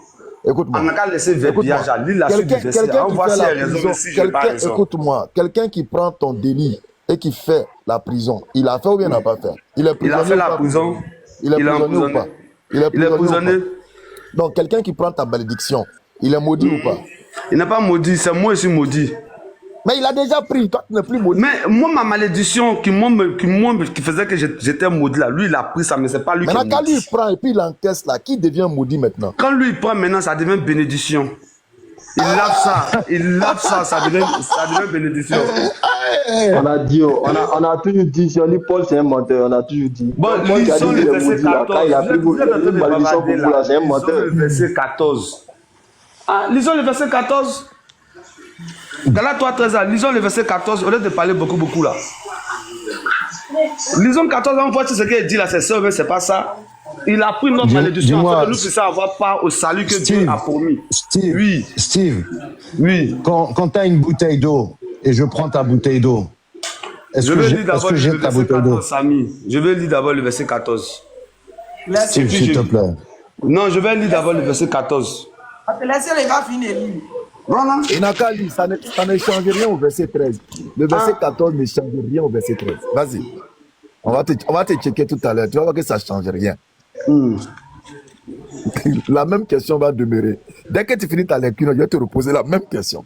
Écoute-moi. On n'a qu'à laisser verbiage. Lis la suite du verset. On voit si elle a raison, si je n'ai pas raison. Écoute-moi, quelqu'un qui prend ton délit et qui fait la prison, il a fait ou bien il n'a pas fait? Il a fait la prison. Il est emprisonné ou pas? Il est emprisonné. Donc quelqu'un qui prend ta malédiction, il est maudit ou pas? Il n'est pas maudit, c'est moi qui suis maudit. Mais il a déjà pris, toi tu n'es plus maudit. Mais moi, ma malédiction qui faisait que j'étais maudit là, lui il a pris ça, mais c'est pas lui qui est maudit. Maintenant quand lui il prend et puis il encaisse là, qui devient maudit maintenant? Quand lui il prend maintenant, ça devient bénédiction. Il lave ça, ça devient bénédiction. On a dit, on a toujours dit, si on dit Paul c'est un menteur, on a toujours dit. Bon, lisons le verset 14. Le verset 14. Ah, lisons le verset 14. Galates 3.13, lisons le verset 14, au lieu de parler beaucoup là. Lisons 14, on voit ce qu'il dit là, c'est ça, mais c'est pas ça. Il a pris notre malédiction afin que nous puissions avoir part au salut que Dieu a promis. Steve, oui. Quand tu as une bouteille d'eau et je prends ta bouteille d'eau, est-ce que j'ai ta bouteille d'eau? Je vais lire d'abord le verset 14. Steve, s'il te plaît. Non, je vais lire d'abord le verset 14. Laissez les gars finir lire. Voilà. Il n'a qu'à lire, ça ne change rien au verset 13. Le verset 14 ne change rien au verset 13. Vas-y. On va te checker tout à l'heure. Tu vas voir que ça ne change rien. La même question va demeurer. Dès que tu finis ta lecture, je vais te reposer la même question.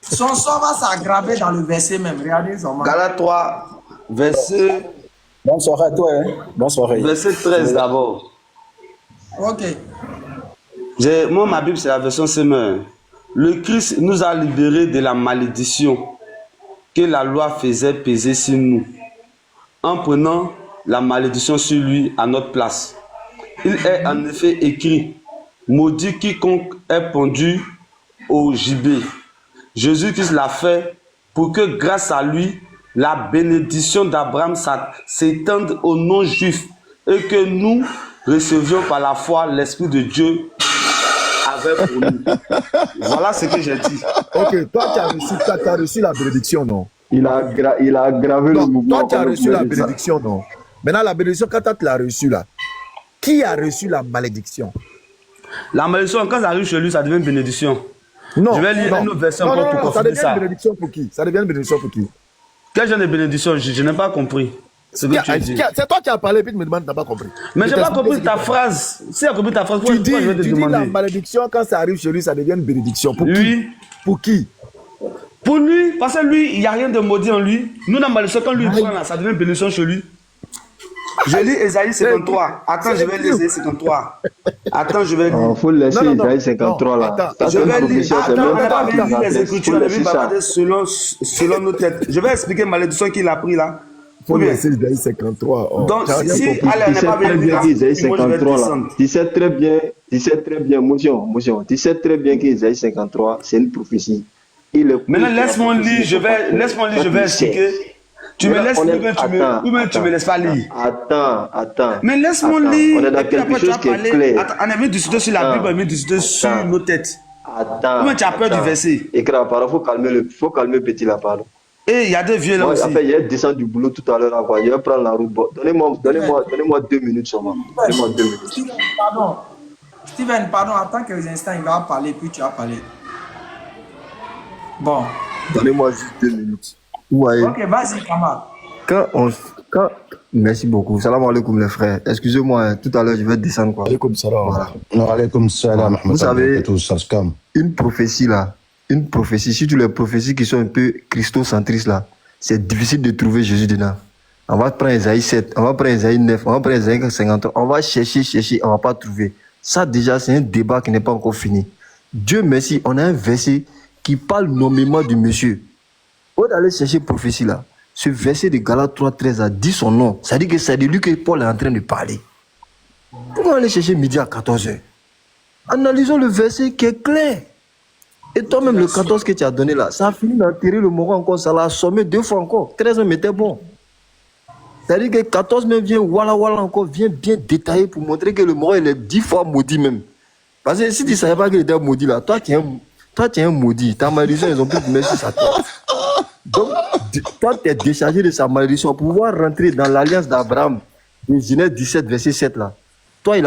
Son sort va s'aggraver dans le verset même. Regardez son manque. Galates 3, verset... Bonsoir à toi. Hein? Bonsoir. Verset 13 d'abord. Ok. Moi, ma Bible, c'est la version Semeur. Le Christ nous a libérés de la malédiction que la loi faisait peser sur nous, en prenant la malédiction sur lui à notre place. Il est en effet écrit, maudit quiconque est pendu au gibet. Jésus-Christ l'a fait pour que grâce à lui, la bénédiction d'Abraham s'étende aux non-juifs et que nous recevions par la foi l'Esprit de Dieu avait pour nous. Voilà ce que j'ai dit. Ok, toi tu as reçu la bénédiction, non? Il a gravé le mouvement. Toi tu as reçu la bénédiction, non? Maintenant la bénédiction, quand tu l'as reçue là, qui a reçu la malédiction? La malédiction, quand ça arrive chez lui, ça devient une bénédiction. Non. Je vais lire une autre version pour confirmer ça. devient une bénédiction pour qui? Ça devient une bénédiction pour qui? Quel genre de bénédiction? Je n'ai pas compris. C'est toi qui as parlé et puis tu me demandes, tu n'as pas compris. Mais je n'ai pas compris ta phrase. Si tu as compris ta phrase, tu dis la malédiction, quand ça arrive chez lui, ça devient une bénédiction. Pour qui? Pour qui? Pour lui, parce que lui, il n'y a rien de maudit en lui. Nous, la malédiction, quand lui prend là, ça devient une bénédiction chez lui. Je lis Ésaïe 53. Attends, je vais lire Ésaïe 53. Attends, je vais lire. Il faut laisser Ésaïe 53 là. Je vais lire. Attends, on n'a pas bien lu les Écritures. On a vu bavarder selon nos têtes. Je vais expliquer malédiction qu'il a pris là. Il faut laisser Ésaïe 53. Donc, si allez, on n'a pas bien lu Ésaïe 53 là. Tu sais très bien, motion. Tu sais très bien qu'Ésaïe 53, c'est une prophétie. Maintenant, laisse-moi lire, je vais expliquer. Tu me laisses lire ou bien tu me laisses pas lire. Attends. Mais laisse-moi lire. On est dans quelque chose qui est clair. On a mis discuter sur la Bible, on a mis discuter sur nos têtes. Attends. Ou tu as peur du verset. Écris la parole, faut calmer le petit la parole. Et il y a des vieux là aussi. Après, il descend du boulot tout à l'heure. Il va prendre la route. Donnez-moi 2 minutes seulement. Donnez-moi 2 minutes. Steven, pardon, attends quelques instants, il va parler, puis tu vas parler. Bon. Donnez-moi juste 2 minutes. Ok, vas-y, camarade. quand... Merci beaucoup. Salam alaikum les frères. Excusez-moi, hein, tout à l'heure je vais descendre quoi. Alaikum salam. Voilà. Alaikum salam. Vous savez, une prophétie là, surtout les prophéties qui sont un peu christocentristes là, c'est difficile de trouver Jésus dedans. On va prendre Isaïe 7, on va prendre Isaïe 9, on va prendre Isaïe 53, on va chercher, on va pas trouver. Ça déjà c'est un débat qui n'est pas encore fini. Dieu merci, on a un verset qui parle nommément du monsieur. Au lieu d'aller chercher prophétie là, ce verset de Galates 3:13 a dit son nom. Ça dit que c'est de lui que Paul est en train de parler. Pourquoi aller chercher midi à 14h? Analysons le verset qui est clair. Et toi-même, le 14 que tu as donné là, ça a fini d'enterrer le Moron encore, ça l'a assommé 2 fois encore. 13 même était bon. C'est-à-dire que 14 même vient, voilà encore, vient bien détailler pour montrer que le Moron il est 10 fois maudit même. Parce que si tu ne savais pas qu'il était maudit là, toi tu es un maudit. Ta malédiction, ils ont pu te mettre sur sa tête. Donc, toi tu es déchargé de sa malédiction pour pouvoir rentrer dans l'alliance d'Abraham, de Genèse 17, verset 7 là. Toi,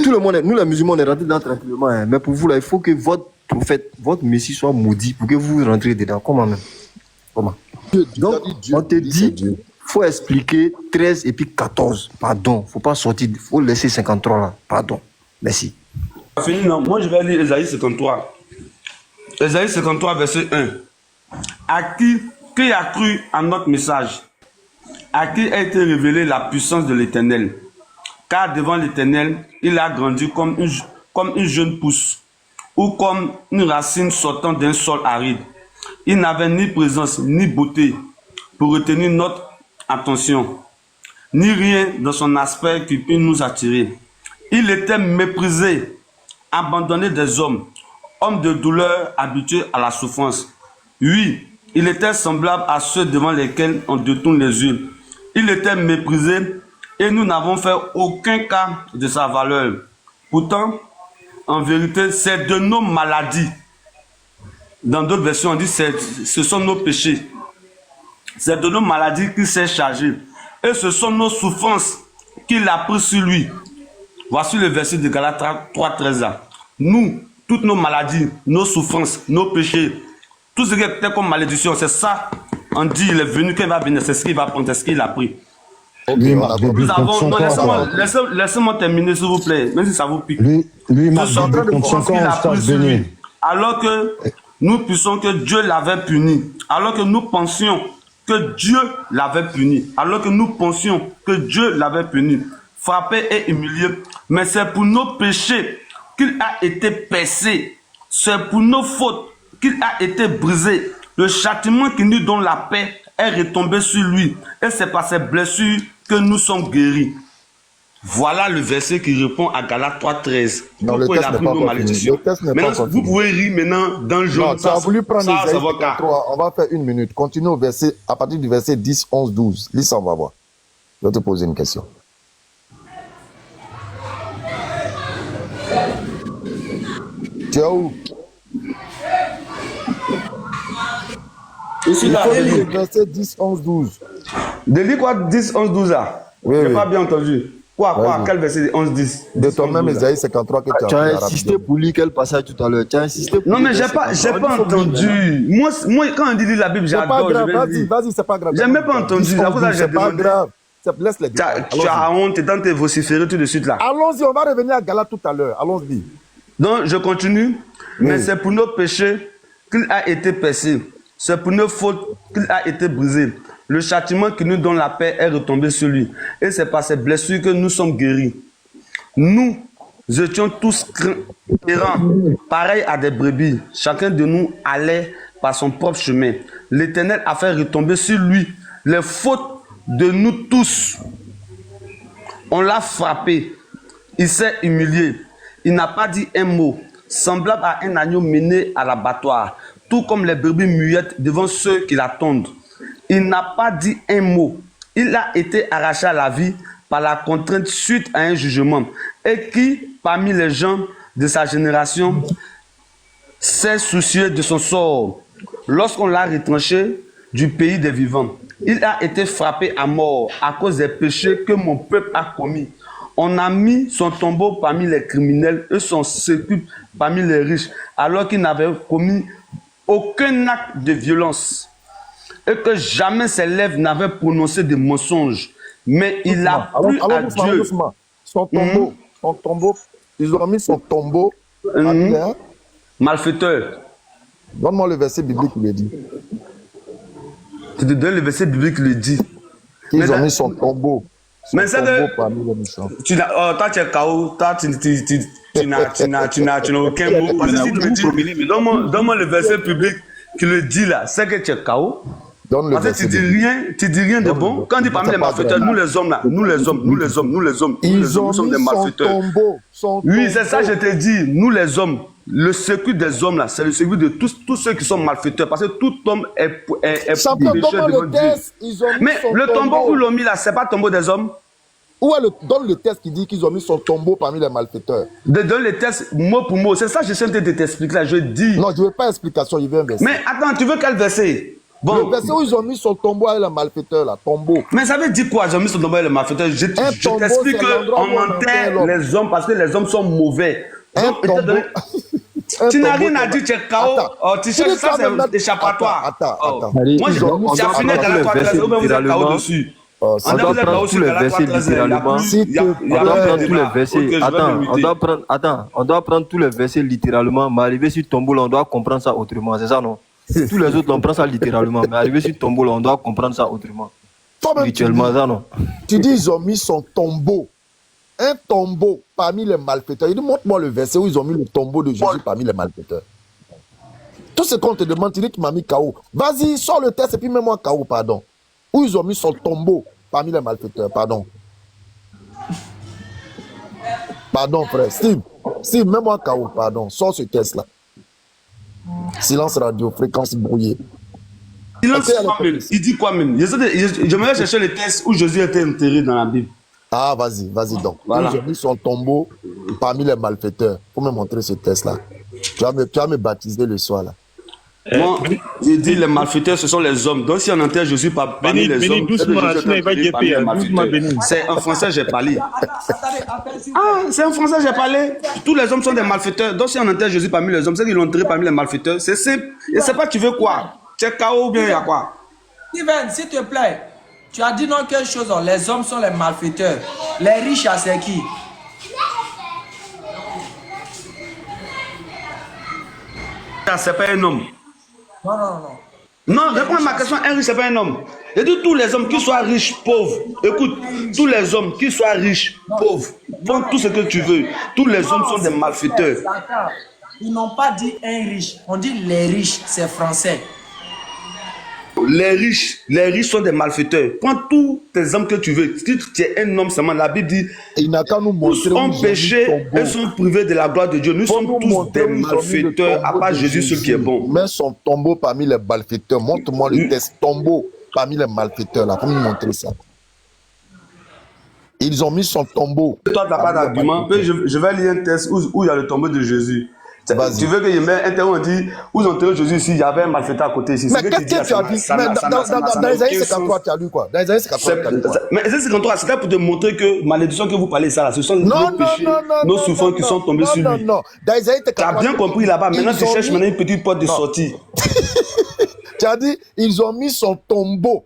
tout le monde, nous les musulmans, on est rentrés dedans tranquillement. Hein. Mais pour vous là, il faut que votre prophète, votre messie soit maudit pour que vous rentrez dedans. Comment même? Comment? Donc, on te dit, il faut expliquer 13 et puis 14. Pardon, il ne faut pas sortir, il faut laisser 53 là. Pardon. Merci. Fini, non. Moi, je vais lire Esaïe 53. Esaïe 53, verset 1. À qui a cru à notre message? À qui a été révélée la puissance de l'Éternel? Car devant l'Éternel, il a grandi comme une jeune pousse, ou comme une racine sortant d'un sol aride. Il n'avait ni présence ni beauté pour retenir notre attention, ni rien dans son aspect qui peut nous attirer. Il était méprisé, abandonné des hommes, homme de douleur, habitué à la souffrance. Oui, il était semblable à ceux devant lesquels on détourne les yeux. Il était méprisé et nous n'avons fait aucun cas de sa valeur. Pourtant, en vérité, c'est de nos maladies. Dans d'autres versions, on dit que ce sont nos péchés. C'est de nos maladies qu'il s'est chargé. Et ce sont nos souffrances qu'il a pris sur lui. Voici le verset de Galates 3:13. Nous, toutes nos maladies, nos souffrances, nos péchés, tout ce qui était comme malédiction, c'est ça. On dit, il est venu, qu'il va venir, c'est ce qu'il va prendre, c'est ce qu'il a pris. Nous avons, laissez-moi terminer s'il vous plaît, même si ça vous pique. Je suis en train de voir ce qu'il a pris sur lui. Alors que nous puissions que Dieu l'avait puni, alors que nous pensions que Dieu l'avait puni, alors que nous pensions que Dieu l'avait puni, frappé et humilié, mais c'est pour nos péchés qu'il a été percé, c'est pour nos fautes qu'il a été brisé. Le châtiment qui nous donne la paix est retombé sur lui, et c'est par ses blessures que nous sommes guéris. Voilà le verset qui répond à Galates 3:13. Pourquoi il a pris nos malédictions. Maintenant, vous pouvez rire maintenant dans le jaune. Tu as voulu prendre Isaïe 53. On va faire 1 minute. Continue au verset, à partir du verset 10, 11, 12. Lis ça, on va voir. Je vais te poser une question. Tu es où? Ici, là. Verset 10, 11, 12. De lire quoi 10, 11, 12 là? Oui, je n'ai oui. pas bien entendu. Quoi? Quel verset 11, 10? De toi-même, Isaïe 53 que tu as insisté pour lire quel passage tout à l'heure. Tu as insisté pour non, mais j'ai pas entendu. Moi, quand on dit lire la Bible, j'adore. Vas-y, c'est pas grave. J'ai même pas entendu. C'est pas grave. Laisse les détails. Tu as honte dans tes vociférer tout de suite là. Allons-y, on va revenir à Galates tout à l'heure. Allons-y. Donc, je continue. Mais c'est pour nos péchés qu'il a été percé. C'est pour nos fautes qu'il a été brisé. Le châtiment qui nous donne la paix est retombé sur lui. Et c'est par ces blessures que nous sommes guéris. Nous étions tous errants, pareils à des brebis. Chacun de nous allait par son propre chemin. L'Éternel a fait retomber sur lui les fautes de nous tous. On l'a frappé. Il s'est humilié. Il n'a pas dit un mot, semblable à un agneau mené à l'abattoir, tout comme les brebis muettes devant ceux qui l'attendent. Il n'a pas dit un mot. Il a été arraché à la vie par la contrainte suite à un jugement. Et qui, parmi les gens de sa génération, s'est soucié de son sort lorsqu'on l'a retranché du pays des vivants? Il a été frappé à mort à cause des péchés que mon peuple a commis. On a mis son tombeau parmi les criminels et son sépulcre parmi les riches, alors qu'il n'avait commis aucun acte de violence. et que jamais ses lèvres n'avaient prononcé de mensonges. Mais il a plu à Dieu. Doucement. Son tombeau, ils ont mis son tombeau. Malfaiteur. Donne-moi le verset biblique qui le dit. Tu te donnes le verset biblique qui le dit. Ils ont mis son tombeau. Mais ça de... parmi les méchants. Toi, tu es KO. Toi, tu n'as aucun mot. Parce que si tu me dis, donne-moi le verset public qui le dit là, c'est que tu es KO. Parce que tu dis rien de bon. Quand on dit parmi les malfaiteurs, nous les hommes là, nous les hommes, nous sommes des malfaiteurs. Oui, c'est ça, je te dis, nous les hommes, le circuit des hommes là, c'est le circuit de tous ceux qui sont malfaiteurs. Parce que tout homme est péché devant Dieu. Mais le tombeau où l'ont mis là, c'est pas le tombeau des hommes. Où est donne le texte qui dit qu'ils ont mis son tombeau parmi les malfaiteurs? Donne le texte mot pour mot. C'est ça que je suis en train de t'expliquer là. Je dis. Non, je ne veux pas d'explication, je veux un verset. Mais attends, tu veux quel verset? Bon. Le verset où ils ont mis son tombeau avec les malfaiteurs là, tombeau. Mais ça veut dire quoi, ils ont mis son tombeau avec les malfaiteurs? Je t'explique qu'on enterre les hommes parce que les hommes sont mauvais. Tu n'as rien à dire, tu es KO. Tu cherches ça, c'est échappatoire. Attends. Moi, j'ai fini Galates 3:13, ou bien vous êtes KO dessus. On doit prendre tous les versets littéralement. On doit prendre tous les versets. Attends, on doit prendre tous les versets littéralement. Mais arriver sur tombeau, on doit comprendre ça autrement. C'est ça, non? Tous les autres, on prend ça littéralement. Mais arriver sur tombeau, on doit comprendre ça autrement. Spirituellement, ça, non? Tu dis, ils ont mis son tombeau. Un tombeau parmi les malfaiteurs. Il dit, montre-moi le verset où ils ont mis le tombeau de Jésus parmi les malfaiteurs. Tout ce qu'on te demande, tu dis qu'il m'a mis KO. Vas-y, sors le test et puis mets-moi KO, pardon. Où ils ont mis son tombeau parmi les malfaiteurs, pardon. Pardon, frère. Steve, mets-moi KO, pardon. Sors ce test-là. Silence radio, fréquence brouillée. Silence quoi même? Il dit quoi même? Je vais chercher le test où Jésus était enterré dans la Bible. Ah, vas-y donc. Voilà. J'ai mis son tombeau parmi les malfaiteurs. Faut me montrer ce test-là. Tu vas me baptiser le soir, là. Moi, j'ai dit les malfaiteurs, ce sont les hommes. Donc, si on enterre Jésus parmi les hommes, c'est en français j'ai parlé. Ah, c'est en français j'ai parlé. Tous les hommes sont des malfaiteurs. Donc, si on enterre Jésus parmi les hommes, c'est qu'ils l'ont enterré parmi les malfaiteurs. C'est simple. Et c'est pas tu veux quoi? Tu es KO ou bien il y a quoi? Steven, s'il te plaît, tu as dit non quelque chose. Les hommes sont les malfaiteurs. Les riches, c'est qui? C'est pas un homme. Non. Non, réponds à ma question, un riche, c'est pas un homme. Et dit tous les hommes, qu'ils soient riches, pauvres. Écoute, tous les hommes, qu'ils soient riches, pauvres, prends tout ce que tu veux. Tous les hommes sont des malfaiteurs. Ils n'ont pas dit un riche. On dit les riches, c'est français. Les riches sont des malfaiteurs. Prends tous tes hommes que tu veux. Si tu es un homme seulement, la Bible dit tous ont péché et sont privés de la gloire de Dieu. Nous sommes tous des malfaiteurs, à part Jésus, ce qui est bon. Mets son tombeau parmi les malfaiteurs. Montre-moi le test tombeau parmi les malfaiteurs. Là, pour me montrer ça. Ils ont mis son tombeau. Toi, tu n'as pas d'argument. Je vais lire un test où il y a le tombeau de Jésus. Tu veux que je mette un terme, on dit, où ont enterré Jésus ici, il y avait un malfaiteur à côté ici. Mais qu'est-ce que tu as dit? Dans Isaïe 53, tu as lu quoi? Dans Isaïe 53, tu as lu quoi? Mais Isaïe 53, c'était pour te montrer que malédiction que vous parlez, ça, ce sont nos péchés, nos souffrances qui sont tombés sur lui. Non. Dans Isaïe 53. Tu as bien compris là-bas. Maintenant, tu cherches maintenant une petite porte de sortie. Tu as dit, ils ont mis son tombeau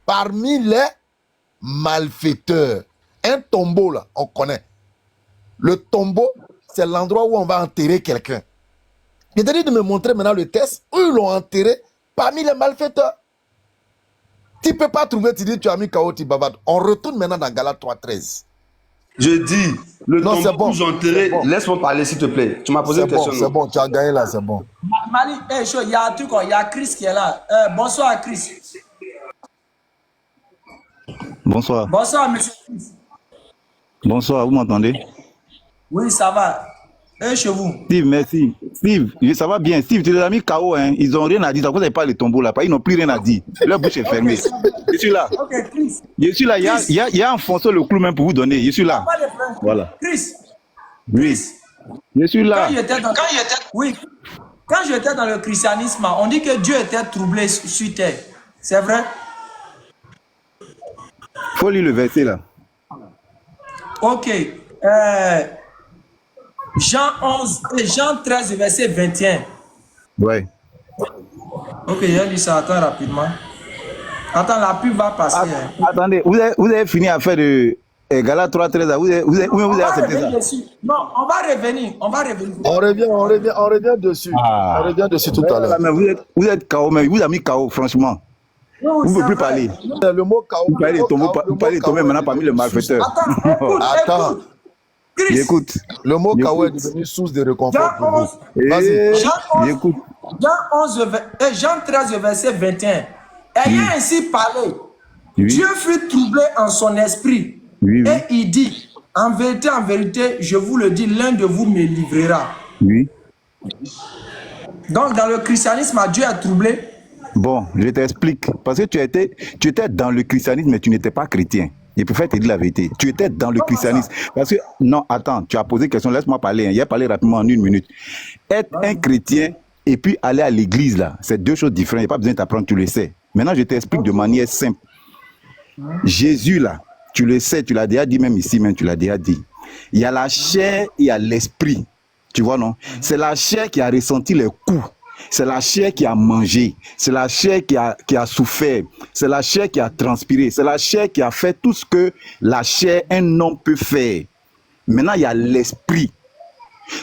parmi les malfaiteurs. Un tombeau, là, on connaît. Le tombeau, c'est l'endroit où on va enterrer quelqu'un. Je t'ai dit de me montrer maintenant le test où ils l'ont enterré parmi les malfaiteurs. Tu ne peux pas trouver, tu dis tu as mis KO, tu bavardes. On retourne maintenant dans Galates 3:13. Je dis, le tombeau où ils ont enterré, laisse-moi parler s'il te plaît. Tu m'as posé une question. C'est bon, tu as gagné là, c'est bon. Mali, il y a un truc, il y a Chris qui est là. Bonsoir Chris. Bonsoir. Bonsoir monsieur Chris. Bonsoir, vous m'entendez? Oui, ça va. Et chez vous? Steve, merci. Steve, ça va bien. Steve, tu les as mis KO, hein. Ils n'ont rien à dire. Vous n'avez pas le tombeau là. Ils n'ont plus rien à dire. Leur bouche est fermée. Je suis là. Ok, Chris. Je suis là. Il y a enfoncé le clou même pour vous donner. Je suis là. Voilà. Chris. Oui. Je suis là. Quand j'étais dans le christianisme, on dit que Dieu était troublé sur terre. C'est vrai? Faut lire le verset là. Ok. Jean 13, verset 21. Ouais. Ok, j'ai lu ça. Attends rapidement. Attends, la pub va passer. Hein. Attendez, vous avez fini à faire de Galates 3:13, vous avez accepté ça? Dessus. Non, on va revenir. On revient dessus. On revient dessus tout à l'heure. Mais vous êtes KO, mais vous avez mis KO, franchement. Non, vous ne pouvez plus parler. Le mot KO. Vous parlez tomber maintenant parmi les malfaiteurs. Attends. J'écoute. Le mot KO est devenu source de réconfort pour vous. Vas-y. J'écoute. Jean 13, verset 21. Ayant ainsi parlé, Dieu fut troublé en son esprit. Et il dit, en vérité, je vous le dis, l'un de vous me livrera. Donc, dans le christianisme, Dieu est troublé. Bon, je t'explique. Parce que tu étais dans le christianisme, mais tu n'étais pas chrétien. Je préfère te dire la vérité. Tu étais dans le christianisme. Parce que, non, attends, tu as posé une question, laisse-moi parler. Hein. Il a parlé rapidement en 1 minute. Être un chrétien et puis aller à l'église, là, c'est 2 choses différentes. Il n'y a pas besoin de t'apprendre, tu le sais. Maintenant, je t'explique de manière simple. Jésus, là, tu le sais, tu l'as déjà dit, même ici, même tu l'as déjà dit. Il y a la chair, il y a l'esprit. Tu vois, non? C'est la chair qui a ressenti les coups. C'est la chair qui a mangé. C'est la chair qui a souffert. C'est la chair qui a transpiré. C'est la chair qui a fait tout ce que la chair, un homme peut faire. Maintenant, il y a l'esprit.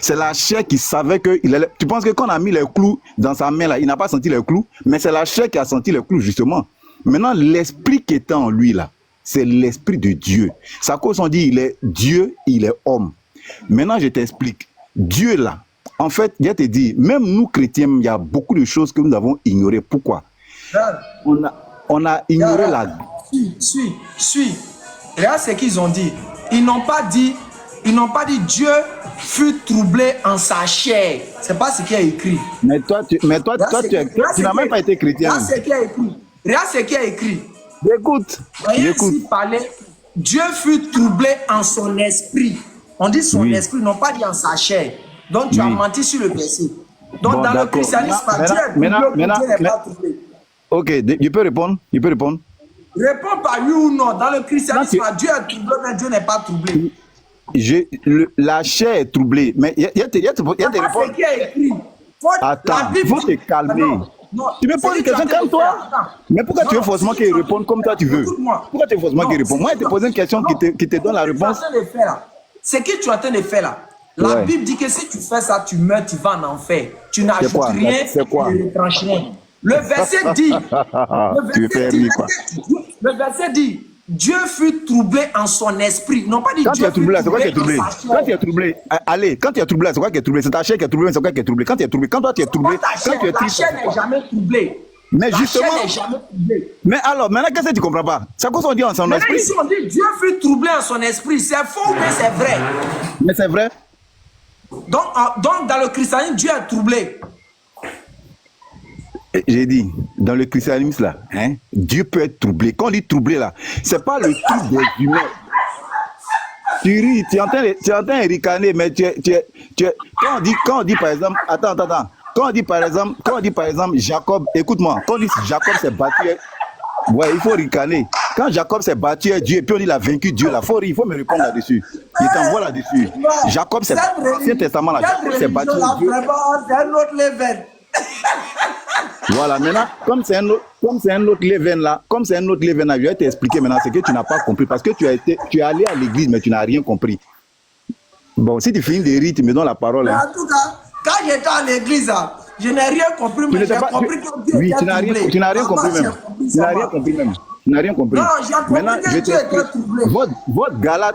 C'est la chair qui savait que... Tu penses que quand on a mis les clous dans sa main, là, il n'a pas senti les clous, mais c'est la chair qui a senti les clous, justement. Maintenant, l'esprit qui était en lui, là, c'est l'esprit de Dieu. Ça cause on dit, il est Dieu, il est homme. Maintenant, je t'explique. Dieu, là, en fait, je te dis, même nous, chrétiens, il y a beaucoup de choses que nous avons ignorées. Pourquoi? On a ignoré la... Suis. Regarde ce qu'ils ont dit. Ils n'ont pas dit Dieu fut troublé en sa chair. C'est pas ce qui est écrit. Mais toi, tu n'as même pas été chrétien. Regarde ce qui est écrit. Regarde ce qui est écrit. Écoute. Ainsi parlé, Dieu fut troublé en son esprit. On dit son esprit, non pas dit en sa chair. Donc tu as menti sur le verset. Donc bon, dans le christianisme, Dieu n'est pas troublé. Ok, tu peux répondre? Réponds par oui ou non. Dans le christianisme, Dieu est troublé, mais Dieu n'est pas troublé. La chair est troublée. Mais il y a des réponses. Attends, il faut te calmer. Non, tu me poses une question, calme-toi. Mais pourquoi tu veux forcément qu'il réponde comme toi tu veux? Pourquoi tu veux forcément qu'il réponde? Moi, je te pose une question qui te donne la réponse. Ce que tu es en train de faire là, la Bible dit que si tu fais ça, tu meurs, tu vas en enfer. Tu n'ajoutes rien, tu ne retranches rien. Le verset dit, le verset dit, Dieu fut troublé en son esprit. Non pas dit quand Dieu tu es troublé, c'est quoi qui est troublé? Quand tu es troublé, allez, quand tu es troublé, c'est quoi qui est troublé? C'est ta chair qui est troublée, c'est quoi qui est troublé? Quand tu es troublé, quand toi tu es troublé, quand tu es triste. Ta chair n'est jamais troublée. Mais justement, mais alors, maintenant, qu'est-ce que tu comprends pas? C'est quoi qu'on dit en son esprit? Ici, on dit Dieu fut troublé en son esprit. C'est faux, mais c'est vrai. Mais c'est vrai. Donc, dans le christianisme, Dieu est troublé. J'ai dit, dans le christianisme, là, hein, Dieu peut être troublé. Quand on dit troublé, là, c'est pas le truc des humains. Tu ris, tu es en train de ricaner, mais quand on dit par exemple, attends. Quand on dit par exemple, Jacob, écoute-moi, quand on dit Jacob s'est battu, ouais, il faut ricaner. Quand Jacob s'est battu à Dieu, et puis on dit il a vaincu Dieu, là, il faut me répondre là-dessus. Il t'envoie là-dessus. Jacob, c'est l'Ancien Testament, là, Jacob s'est battu à Dieu. C'est un autre level. Voilà, maintenant, comme c'est un autre level là, je vais t'expliquer maintenant ce que tu n'as pas compris, parce que tu es allé à l'église, mais tu n'as rien compris. Bon, si tu finis de rire, tu me donnes la parole. Mais en tout cas, quand j'étais à l'église, je n'ai rien compris, mais j'ai compris que Dieu oui, était troublé. Tu n'as rien compris même. Tu n'as rien compris même. Tu n'as rien compris. Non, j'ai compris que Dieu était troublé.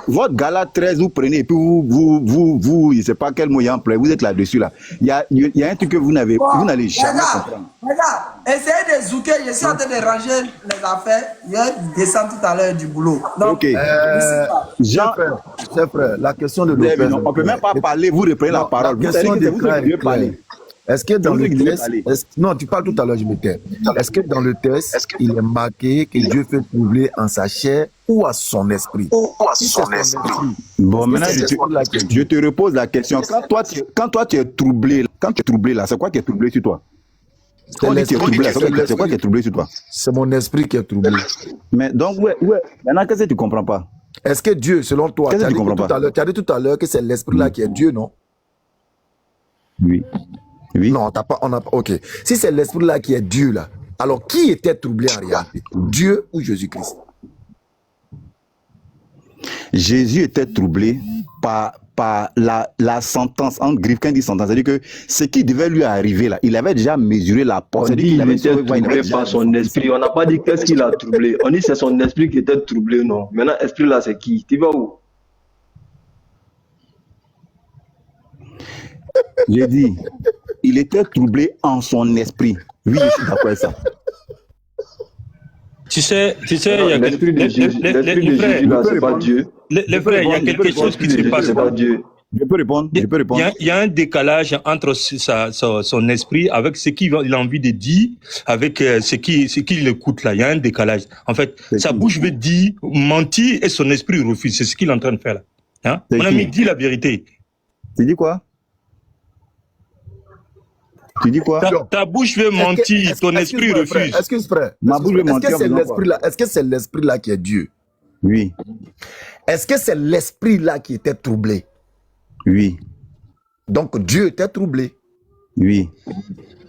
Votre Galate 13, vous prenez, et puis vous, je ne sais pas quel mot il y a en plein, vous êtes là-dessus là. Il y a un truc que vous n'allez jamais comprendre. Regarde, essayez de zouker, je suis en train de ranger les affaires, je descends tout à l'heure du boulot. Donc, ok. Jean, frère, la question de l'autre. On ne peut même pas parler, vous reprenez la parole. La question de vous parler. Est-ce que dans le texte, non, tu parles tout à l'heure, je me tais. Est-ce que dans le texte, il est marqué que Dieu fait troubler en sa chair ou à son esprit? Bon, maintenant, je te repose la question. Quand toi tu es troublé, là, c'est quoi qui est troublé sur toi? C'est quoi qui est troublé sur toi? C'est mon esprit qui est troublé. Mais donc, ouais. Maintenant, qu'est-ce que tu comprends pas? Est-ce que Dieu, selon toi, tu as dit tout à l'heure que c'est l'esprit là qui est Dieu, non? Oui. Non, ok. Si c'est l'esprit là qui est Dieu là, Alors, qui était troublé en réalité? Dieu ou Jésus-Christ? Jésus était troublé par la sentence, en griffe, quand il dit sentence, c'est-à-dire que ce qui devait lui arriver là, il avait déjà mesuré la porte. On dit qu'il était troublé par son esprit. On n'a pas dit qu'est-ce qu'il a troublé. On dit c'est son esprit qui était troublé, non. Maintenant, esprit là, c'est qui? Tu vas où? J'ai dit, il était troublé en son esprit. Oui, je suis d'accord avec ça. Tu sais, il y a l'esprit de Jésus, là, c'est pas Dieu. Les frères, il y a quelque chose qui se passe. C'est pas Dieu. Je peux répondre. Il y a un décalage entre son esprit avec ce qu'il a envie de dire, avec ce qu'il écoute là. Il y a un décalage. En fait, sa bouche veut dire mentir et son esprit refuse. C'est ce qu'il est en train de faire là. Hein? Mon ami dit la vérité. Tu dis quoi? Tu dis quoi? Ta bouche veut mentir, ton esprit refuse. Excuse frère. Ma bouche veut mentir. Est-ce que c'est l'esprit là qui est Dieu? Oui. Est-ce que c'est l'esprit là qui était troublé? Oui. Donc Dieu était troublé. Oui.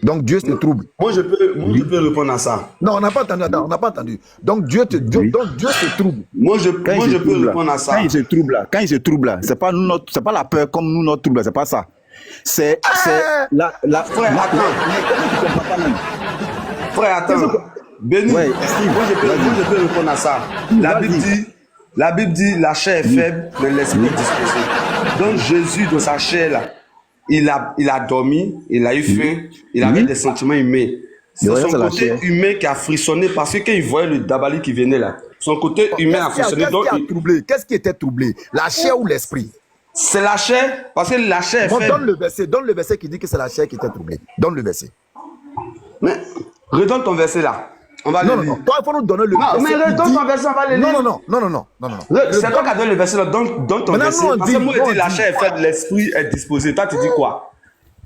Donc Dieu se trouble. Moi je peux répondre à ça. Non, on n'a pas entendu. On n'a pas entendu. Donc Dieu se trouble. Moi je peux répondre à ça. Quand il se trouble là, c'est pas la peur comme nous notre trouble, c'est pas ça. C'est la frère, attends. Béni, moi je peux répondre à ça. La Bible dit la chair est faible, mais l'esprit est disposé. Donc Jésus, dans sa chair là, il a dormi, il a eu faim, il avait des sentiments humains. C'est son côté humain qui a frissonné parce que quand il voyait le Dabali qui venait là, son côté humain a frissonné. Qu'est-ce qui était troublé? La chair ou l'esprit? C'est la chair, parce que la chair est faible. Donne le verset qui dit que c'est la chair qui était troublée. Donne le verset. Mais redonne ton verset là. On va le lire. Non, toi, il faut nous donner le verset. Non, mais redonne ton verset, on va le lire. Non. C'est toi qui as donné le verset là, donne ton verset. Parce que moi, je dis la chair est faible, l'esprit est disposé. Toi, tu dis quoi?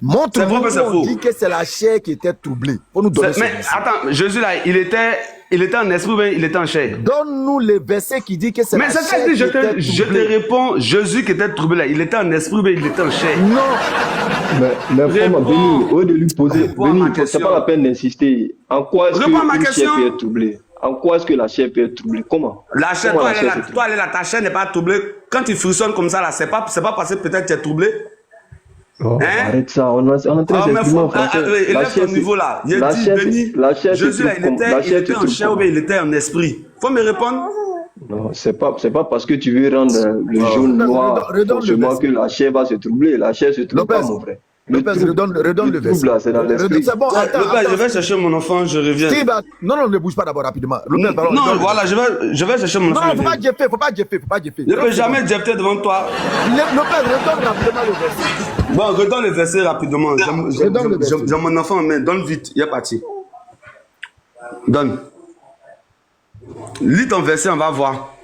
Montre-nous, on dit que c'est la chair qui était troublée. Faut nous donner mais attends, Jésus là, il était en esprit ou bien il était en chair? Donne-nous le verset qui dit que c'est la chair qui était troublée. Mais je te réponds, Jésus qui était troublé là, il était en esprit ou bien il était en chair? Non. Mais Béni, au lieu de lui poser, Béni, c'est pas la peine d'insister. En quoi est-ce que la chair peut être troublée? En quoi est-ce que la chair peut être troublée? Comment? La chair, toi, elle est là, ta chair n'est pas troublée. Quand tu frissonnes comme ça là, c'est pas parce que peut-être tu es troublé. Oh, arrête ça, on est en train d'exprimer français. Élève ton niveau là. Il a dit, Béni, Jésus là, il était en chair ou bien il était en esprit. Faut me répondre. Non, c'est pas parce que tu veux rendre le jaune noir forcément que la chair va se troubler. La chair se trouble pas, mon frère. Redonne le verset. C'est dans l'esprit. C'est bon, attends. Je vais chercher mon enfant, je reviens. Non, ne bouge pas d'abord rapidement. Non, voilà, je vais chercher mon enfant. Non, faut pas jeffer. Je ne peux jamais jeffer devant toi. Redonne rapidement le verset. Bon, redonne le verset rapidement. J'ai mon enfant en main. Donne vite, il est parti. Donne. Lis ton verset, on va voir.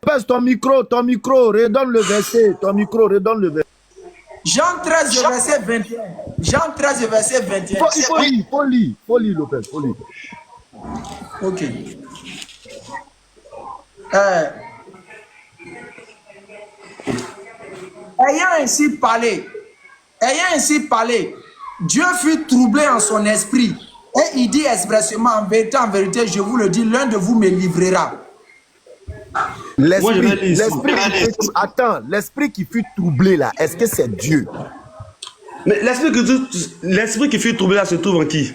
Baisse ton micro, redonne le verset. Jean 13, verset 21. Jean 13, verset 21. Il faut lire, Lopez, faut lire. Ok. Ayant ainsi parlé, Dieu fut troublé en son esprit. Et il dit expressément, en vérité, je vous le dis, l'un de vous me livrera. L'esprit qui fut troublé là, est-ce que c'est Dieu? Mais l'esprit qui fut troublé là se trouve en qui?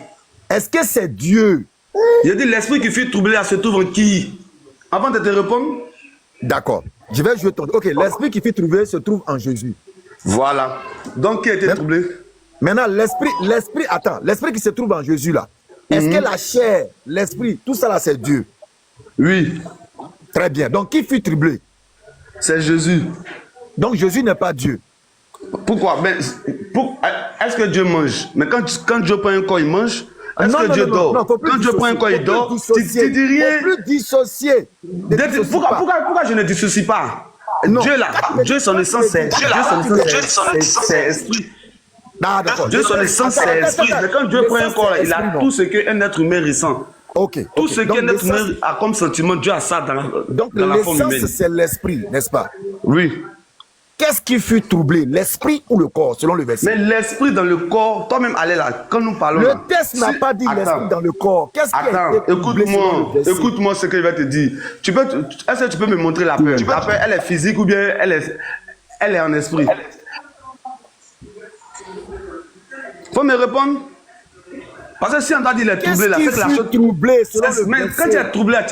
Est-ce que c'est Dieu? Il dit l'esprit qui fut troublé là se trouve en qui? Avant de te répondre. D'accord. Je vais jouer ton. Ok, l'esprit qui fut troublé se trouve en Jésus. Voilà. Donc qui a été troublé? Maintenant, l'esprit qui se trouve en Jésus là, est-ce que la chair, l'esprit, tout ça là c'est Dieu? Oui. Très bien. Donc qui fut troublé? C'est Jésus. Donc Jésus n'est pas Dieu. Pourquoi? Est-ce que Dieu mange? Mais quand Dieu prend un corps, il mange? Est-ce que Dieu dort? Quand Dieu prend un corps, il dort? Tu dis rien? Il ne faut plus dissocier. Pourquoi je ne dissocie pas? Dieu là, Dieu son essence c'est esprit. Dieu son essence c'est esprit. Mais quand Dieu prend un corps, il a tout ce qu'un être humain ressent. Tout ce qu'un être humain a comme sentiment, Dieu a ça dans la forme humaine. Donc l'essence c'est l'esprit, n'est-ce pas? Oui. Qu'est-ce qui fut troublé, l'esprit ou le corps, selon le verset? Mais l'esprit dans le corps, toi-même, allez là, quand nous parlons. Le là, texte n'a pas dit l'esprit dans le corps. Qu'est-ce qui a été troublé selon le verset? Écoute-moi ce que je vais te dire. Est-ce que tu peux me montrer la peur? La peur, elle est physique ou bien elle est en esprit? Faut me répondre. Parce que si on t'a dit il est troublé, là, c'est que la chose. Troublé, mais quand tu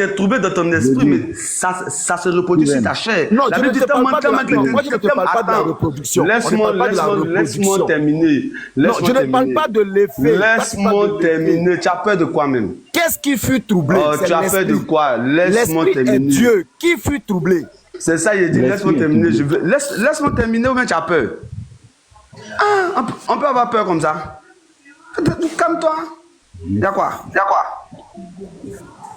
es troublé dans ton esprit, mais ça se reproduit sur ta chair. Non, la je ne Bible te parle pas de la, tellement moi, je ne te parle pas de la reproduction. Laisse-moi terminer. Non, je ne parle pas de l'effet. Laisse-moi terminer. Tu as peur de quoi même? Qu'est-ce qui fut troublé? Tu as peur de quoi? Laisse-moi terminer. Dieu. Qui fut troublé? C'est ça, il dit, laisse-moi terminer. Laisse-moi terminer ou bien tu as peur? Ah, on peut avoir peur comme ça. Calme-toi. Y'a quoi?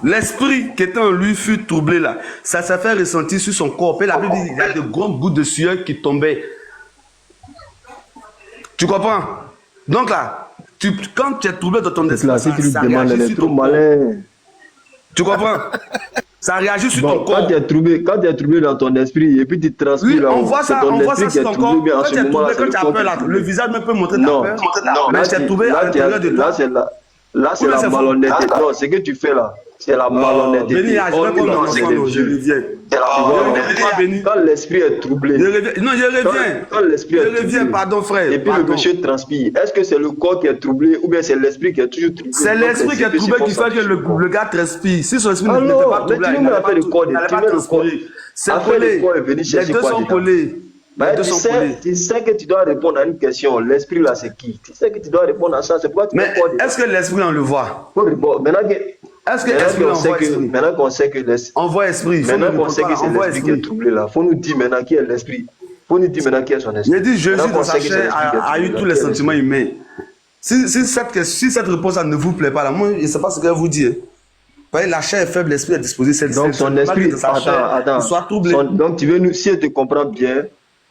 L'esprit qui était en lui fut troublé là. Ça s'est fait ressentir sur son corps. Et la Bible dit qu'il y a de grandes gouttes de sueur qui tombaient. Tu comprends? Donc là, quand tu es troublé dans ton esprit, ça réagit sur ton corps. Tu comprends? Ça réagit sur ton corps. Quand tu es troublé dans ton esprit et puis tu transpires, oui, on voit ça sur ton corps. Quand tu es troublé, quand tu as peur là, le visage me peut montrer ta peur. Mais tu es troublé à l'intérieur de toi. Là, c'est la malhonnêteté. Non, ce que tu fais là, c'est la malhonnêteté. Je reviens. Quand l'esprit est troublé. Je reviens. Quand l'esprit est troublé. Pardon, frère. Et puis le monsieur transpire. Est-ce que c'est le corps qui est troublé ou bien c'est l'esprit qui est toujours troublé? C'est l'esprit qui est troublé qui fait que le gars transpire. Si son esprit n'était pas troublé, il n'allait pas transpirer. C'est collé. Les deux sont collés. Tu sais que tu dois répondre à une question. L'esprit là, c'est qui? Tu sais que tu dois répondre à ça. C'est pourquoi tu mais est-ce que l'esprit, on le voit? Est-ce que l'esprit, on voit esprit? Maintenant qu'on sait que l'esprit. On voit esprit. Maintenant qu'on sait que c'est l'esprit qui est troublé là. Faut nous dire maintenant qui est l'esprit. Faut nous dire maintenant qui est son esprit. Il dit Jésus dans sa chair a eu tous les sentiments humains. Si cette réponse ne vous plaît pas là, moi je ne sais pas ce qu'elle vous dit. La chair est faible, l'esprit est disposé. Donc son esprit, attends. Soit troublé. Donc tu veux nous, si je te comprends bien.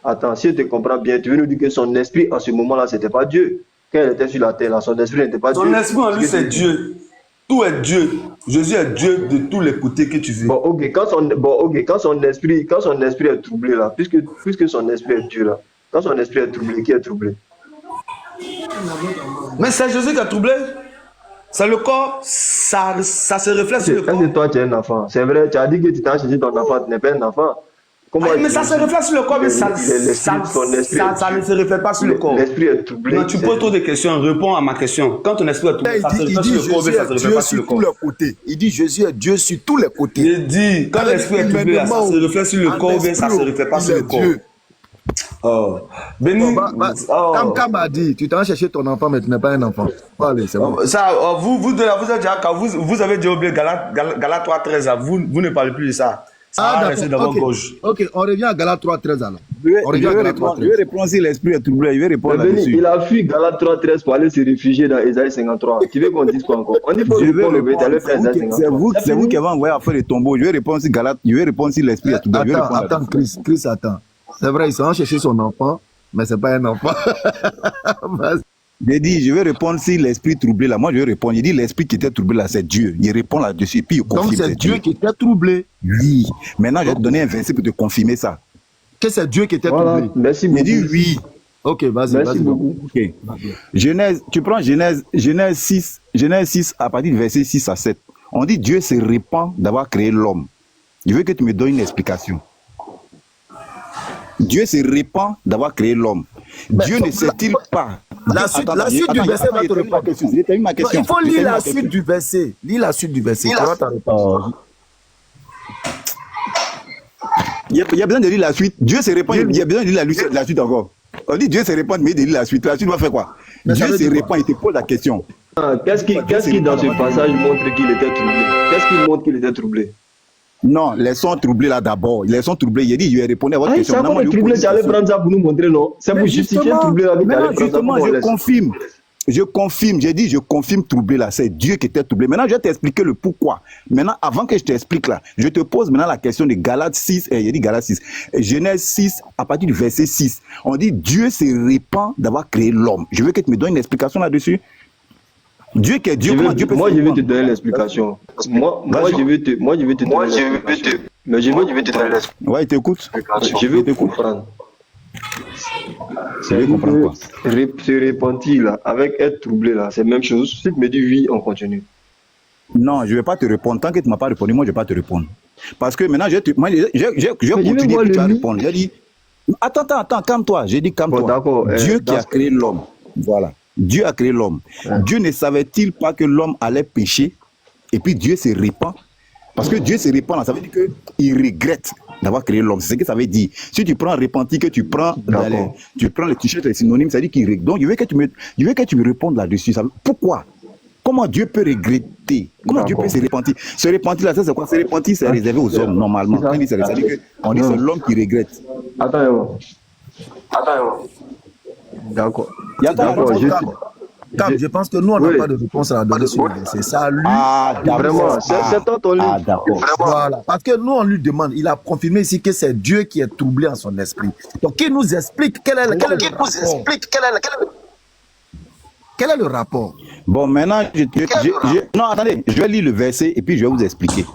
Attends, si je te comprends bien, tu veux nous dire que son esprit, en ce moment-là, c'était pas Dieu. Quand il était sur la terre, là, son esprit n'était pas Dieu. Son esprit en lui, c'est Dieu. Tout est Dieu. Jésus est Dieu de tous les côtés que tu veux. Bon, ok, quand son esprit est troublé, là, puisque son esprit est Dieu, là, quand son esprit est troublé, qui est troublé? Mais c'est Jésus qui est troublé. C'est le corps, ça se reflète sur le corps. Est-ce que toi, tu es un enfant? C'est vrai, tu as dit que tu t'as cherché ton enfant, tu n'es pas un enfant. Mais ça se reflète sur le corps, mais ça ne se reflète pas sur le corps. L'esprit est troublé. Non, tu poses trop de questions, réponds à ma question. Quand ton esprit est troublé, ça se reflète sur le corps, mais ça se reflète pas sur le corps. Il dit Jésus est Dieu sur tous les côtés. Il dit, quand l'esprit est troublé, ça se reflète sur le corps, mais ça ne se reflète pas sur le corps. Oh, Béni. Kam a dit, tu t'as cherché ton enfant, mais tu n'es pas un enfant. Allez, c'est bon. Ça, vous avez déjà oublié Galates 3:13, vous ne parlez plus de ça. D'accord. Ok, on revient à Galates 3:13 alors. Je vais répondre si l'esprit est troublé. Je vais répondre là-dessus. Il a fui Galates 3:13 pour aller se réfugier dans Ésaïe 53. Tu veux qu'on dise quoi encore? On dit faut répondre au Ésaïe 53. C'est vous qui avez envoyé à faire le tombeau. Je vais répondre si Galates. Je vais répondre si l'esprit est troublé. Attends, Chris, attends. C'est vrai, ils sont chercher son enfant, mais c'est pas un enfant. J'ai dit, je vais répondre si l'esprit troublé là. Moi, je vais répondre. Il dit l'esprit qui était troublé là, c'est Dieu. Il répond là-dessus et puis il confirme. Donc c'est Dieu qui était troublé. Oui. Maintenant, je vais te donner un verset pour te confirmer ça. Que c'est Dieu qui était troublé. Merci beaucoup. Il dit oui. Ok, vas-y. Merci beaucoup. Okay. Genèse, tu prends Genèse 6 à partir du verset 6 à 7. On dit Dieu se répand d'avoir créé l'homme. Je veux que tu me donnes une explication. Dieu se répand d'avoir créé l'homme. Dieu ne sait-il pas? La suite du verset va te répondre. Il faut lire la suite du verset. Lis la suite du verset. Il y a besoin de lire la suite. Dieu se répand. Il y a besoin de lire la suite encore. On dit Dieu se répand, mais de lire la suite. La suite va faire quoi? Dieu se répand, il te pose la question. Qu'est-ce qui dans ce passage montre qu'il était troublé? Qu'est-ce qui montre qu'il était troublé? Non, les sons troublés là d'abord. Les sons troublés, il a dit, je vais répondre à votre question. C'est pas troublé, tu allais prendre ça pour nous montrer, non? C'est pour justifier troublé là. Justement, je confirme, j'ai dit, je confirme troublé là. C'est Dieu qui était troublé. Maintenant, je vais t'expliquer le pourquoi. Maintenant, avant que je t'explique là, je te pose maintenant la question de Galates 6, il dit Galates 6, Genèse 6, à partir du verset 6. On dit, Dieu se répand d'avoir créé l'homme. Je veux que tu me donnes une explication là-dessus. Dieu qui est Dieu, comment Dieu peut moi, je vais te donner l'explication. Moi, je vais te donner l'explication. Mais je vais te donner l'explication. Ouais, il t'écoute. Je vais te comprendre. Je vais comprendre quoi. Se repentir là, avec être troublé là, c'est la même chose. Si tu me dis oui, on continue. Non, je ne vais pas te répondre. Tant que tu ne m'as pas répondu, moi, je ne vais pas te répondre. Parce que maintenant, j'ai Mais continué moi puis tu vas le répondre. J'ai dit, attends, calme-toi. J'ai dit, calme-toi. Bon, d'accord. Dieu qui a créé l'homme, voilà. Dieu a créé l'homme. Dieu ne savait-il pas que l'homme allait pécher et puis Dieu se répand? Parce que Dieu se répand, là, ça veut dire qu'il regrette d'avoir créé l'homme. C'est ce que ça veut dire. Si tu prends repentir, que tu prends les t-shirts, les synonymes, ça veut dire qu'il regrette. Donc, je veux que tu me répondes là-dessus. Pourquoi? Comment Dieu peut regretter? Comment Dieu peut se repentir? Se repentir là, ça c'est quoi? Se repentir, c'est réservé aux hommes, normalement. Quand on dit ça, c'est-à-dire qu'on dit c'est l'homme qui regrette. Attends. D'accord. Je pense que nous, on n'a pas de réponse à la donner sur le verset. C'est à lui. Vraiment, c'est ton livre. D'accord. Voilà. Parce que nous, on lui demande, il a confirmé ici que c'est Dieu qui est troublé en son esprit. Donc, qu'il nous explique quel est le rapport. Bon, maintenant, non, attendez, je vais lire le verset et puis je vais vous expliquer.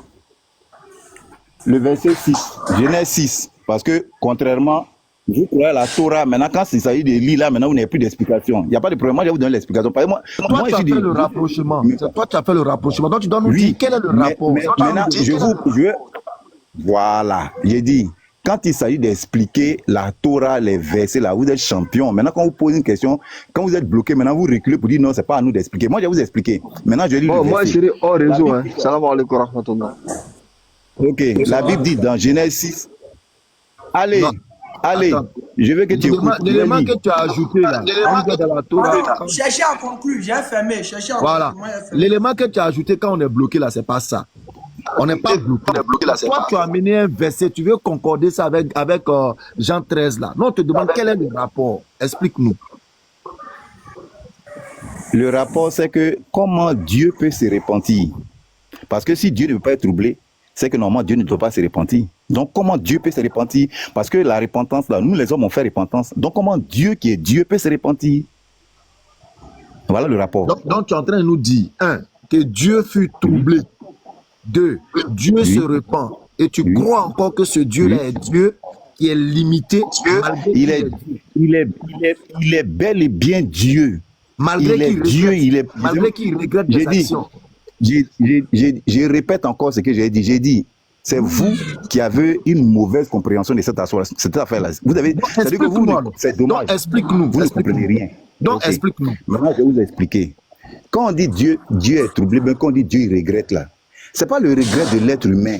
Le verset 6, Genèse 6, parce que contrairement, vous croyez à la Torah, maintenant quand il s'agit de lire là, maintenant vous n'avez plus d'explication. Il n'y a pas de problème, moi je vais vous donner l'explication. Moi, tu as fait le rapprochement. Toi, tu as fait le rapprochement. Donc tu dois nous dire quel est le rapport. Maintenant, voilà, j'ai dit, quand il s'agit d'expliquer la Torah, les versets, là, vous êtes champion. Maintenant, quand vous posez une question, quand vous êtes bloqué, maintenant vous reculez pour dire non, c'est pas à nous d'expliquer. Moi, je vais vous expliquer. Maintenant, je lis le verset. Moi, je serai hors réseau. Salam alaikum rahmatullah. Ok, la Bible dit dans Genèse 6. Allez, je veux que tu écoutes. L'élément que tu as ajouté là, dans la Torah. Cherchez à conclure, j'ai fermé. Voilà. L'élément que tu as ajouté quand on est bloqué là, c'est pas ça. On n'est pas bloqué. Toi, tu as amené un verset, tu veux concorder ça avec Jean 13 là. Non, on te demande quel est le rapport. Explique-nous. Le rapport, c'est que comment Dieu peut se repentir? Parce que si Dieu ne peut pas être troublé, c'est que normalement Dieu ne doit pas se repentir. Donc comment Dieu peut se repentir? Parce que la repentance, là, nous les hommes on fait repentance. Donc comment Dieu qui est Dieu peut se repentir? Voilà le rapport. Donc tu es en train de nous dire, 1, que Dieu fut troublé. 2, Dieu se repent. Et tu crois encore que ce Dieu-là est Dieu qui est limité. Il est bel et bien Dieu. Malgré qu'il regrette des actions. Je répète encore ce que j'ai dit. J'ai dit, c'est vous qui avez une mauvaise compréhension de cette affaire-là. Vous avez, c'est-à-dire que vous, c'est dommage. Explique-nous. Vous ne comprenez rien. Donc, explique-nous. Maintenant, je vais vous expliquer. Quand on dit Dieu est troublé, mais quand on dit Dieu, il regrette là. C'est pas le regret de l'être humain.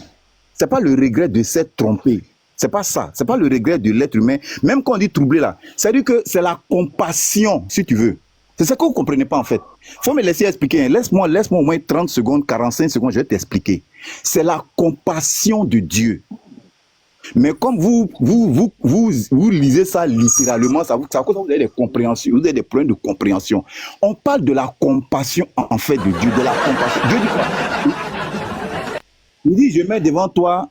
C'est pas le regret de s'être trompé. C'est pas ça. C'est pas le regret de l'être humain. Même quand on dit troublé là, c'est-à-dire que c'est la compassion, si tu veux. C'est ça que vous ne comprenez pas en fait. Faut me laisser expliquer. Laisse-moi au moins 30 secondes, 45 secondes, je vais t'expliquer. C'est la compassion de Dieu. Mais comme vous lisez ça littéralement, ça cause vous avez des compréhensions, vous avez des problèmes de compréhension. On parle de la compassion en fait de Dieu, de la compassion. Dieu dit quoi? Il dit, je mets devant toi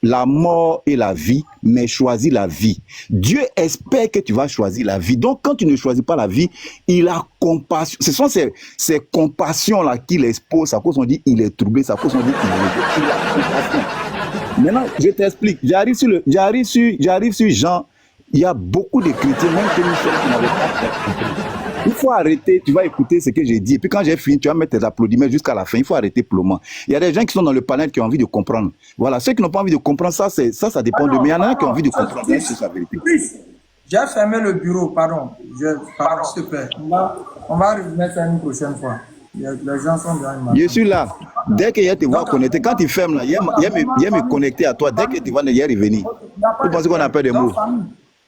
la mort et la vie, mais choisis la vie. Dieu espère que tu vas choisir la vie. Donc, quand tu ne choisis pas la vie, il a compassion. Ce sont ces compassions-là qu'il expose. À cause on dit il est troublé, à cause on dit il a compassion. Maintenant, je t'explique. J'arrive sur Jean. Il y a beaucoup de chrétiens, même que nous sommes, qui n'avaient pas compris. Il faut arrêter, tu vas écouter ce que j'ai dit. Et puis quand j'ai fini, tu vas mettre tes applaudissements jusqu'à la fin. Il faut arrêter plombement. Il y a des gens qui sont dans le panel qui ont envie de comprendre. Voilà, ceux qui n'ont pas envie de comprendre, ça dépend de. Mais il y en a qui ont envie de comprendre. C'est la vérité. J'ai fermé le bureau, pardon. S'il te plaît. On va remettre ça une prochaine fois. Les gens sont bien. Je suis là. Dès qu'il y a tes voix connectées, quand tu fermes là, il y a me connecter à toi. Dès que tu vas y revenir. Vous pensez qu'on a peur des mots?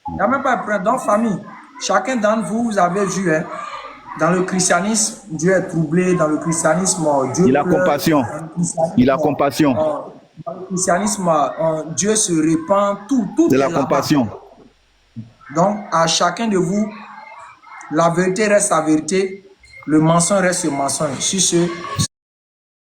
Il n'y a même pas de problème. Dans famille, chacun d'entre vous, vous avez vu, dans le christianisme, Dieu est troublé. Dans le christianisme, Dieu il a compassion. Il a compassion. Dans le christianisme, Dieu se répand. Tout c'est la compassion. Donc, à chacun de vous, la vérité reste la vérité. Le mensonge reste le mensonge. Sur ce,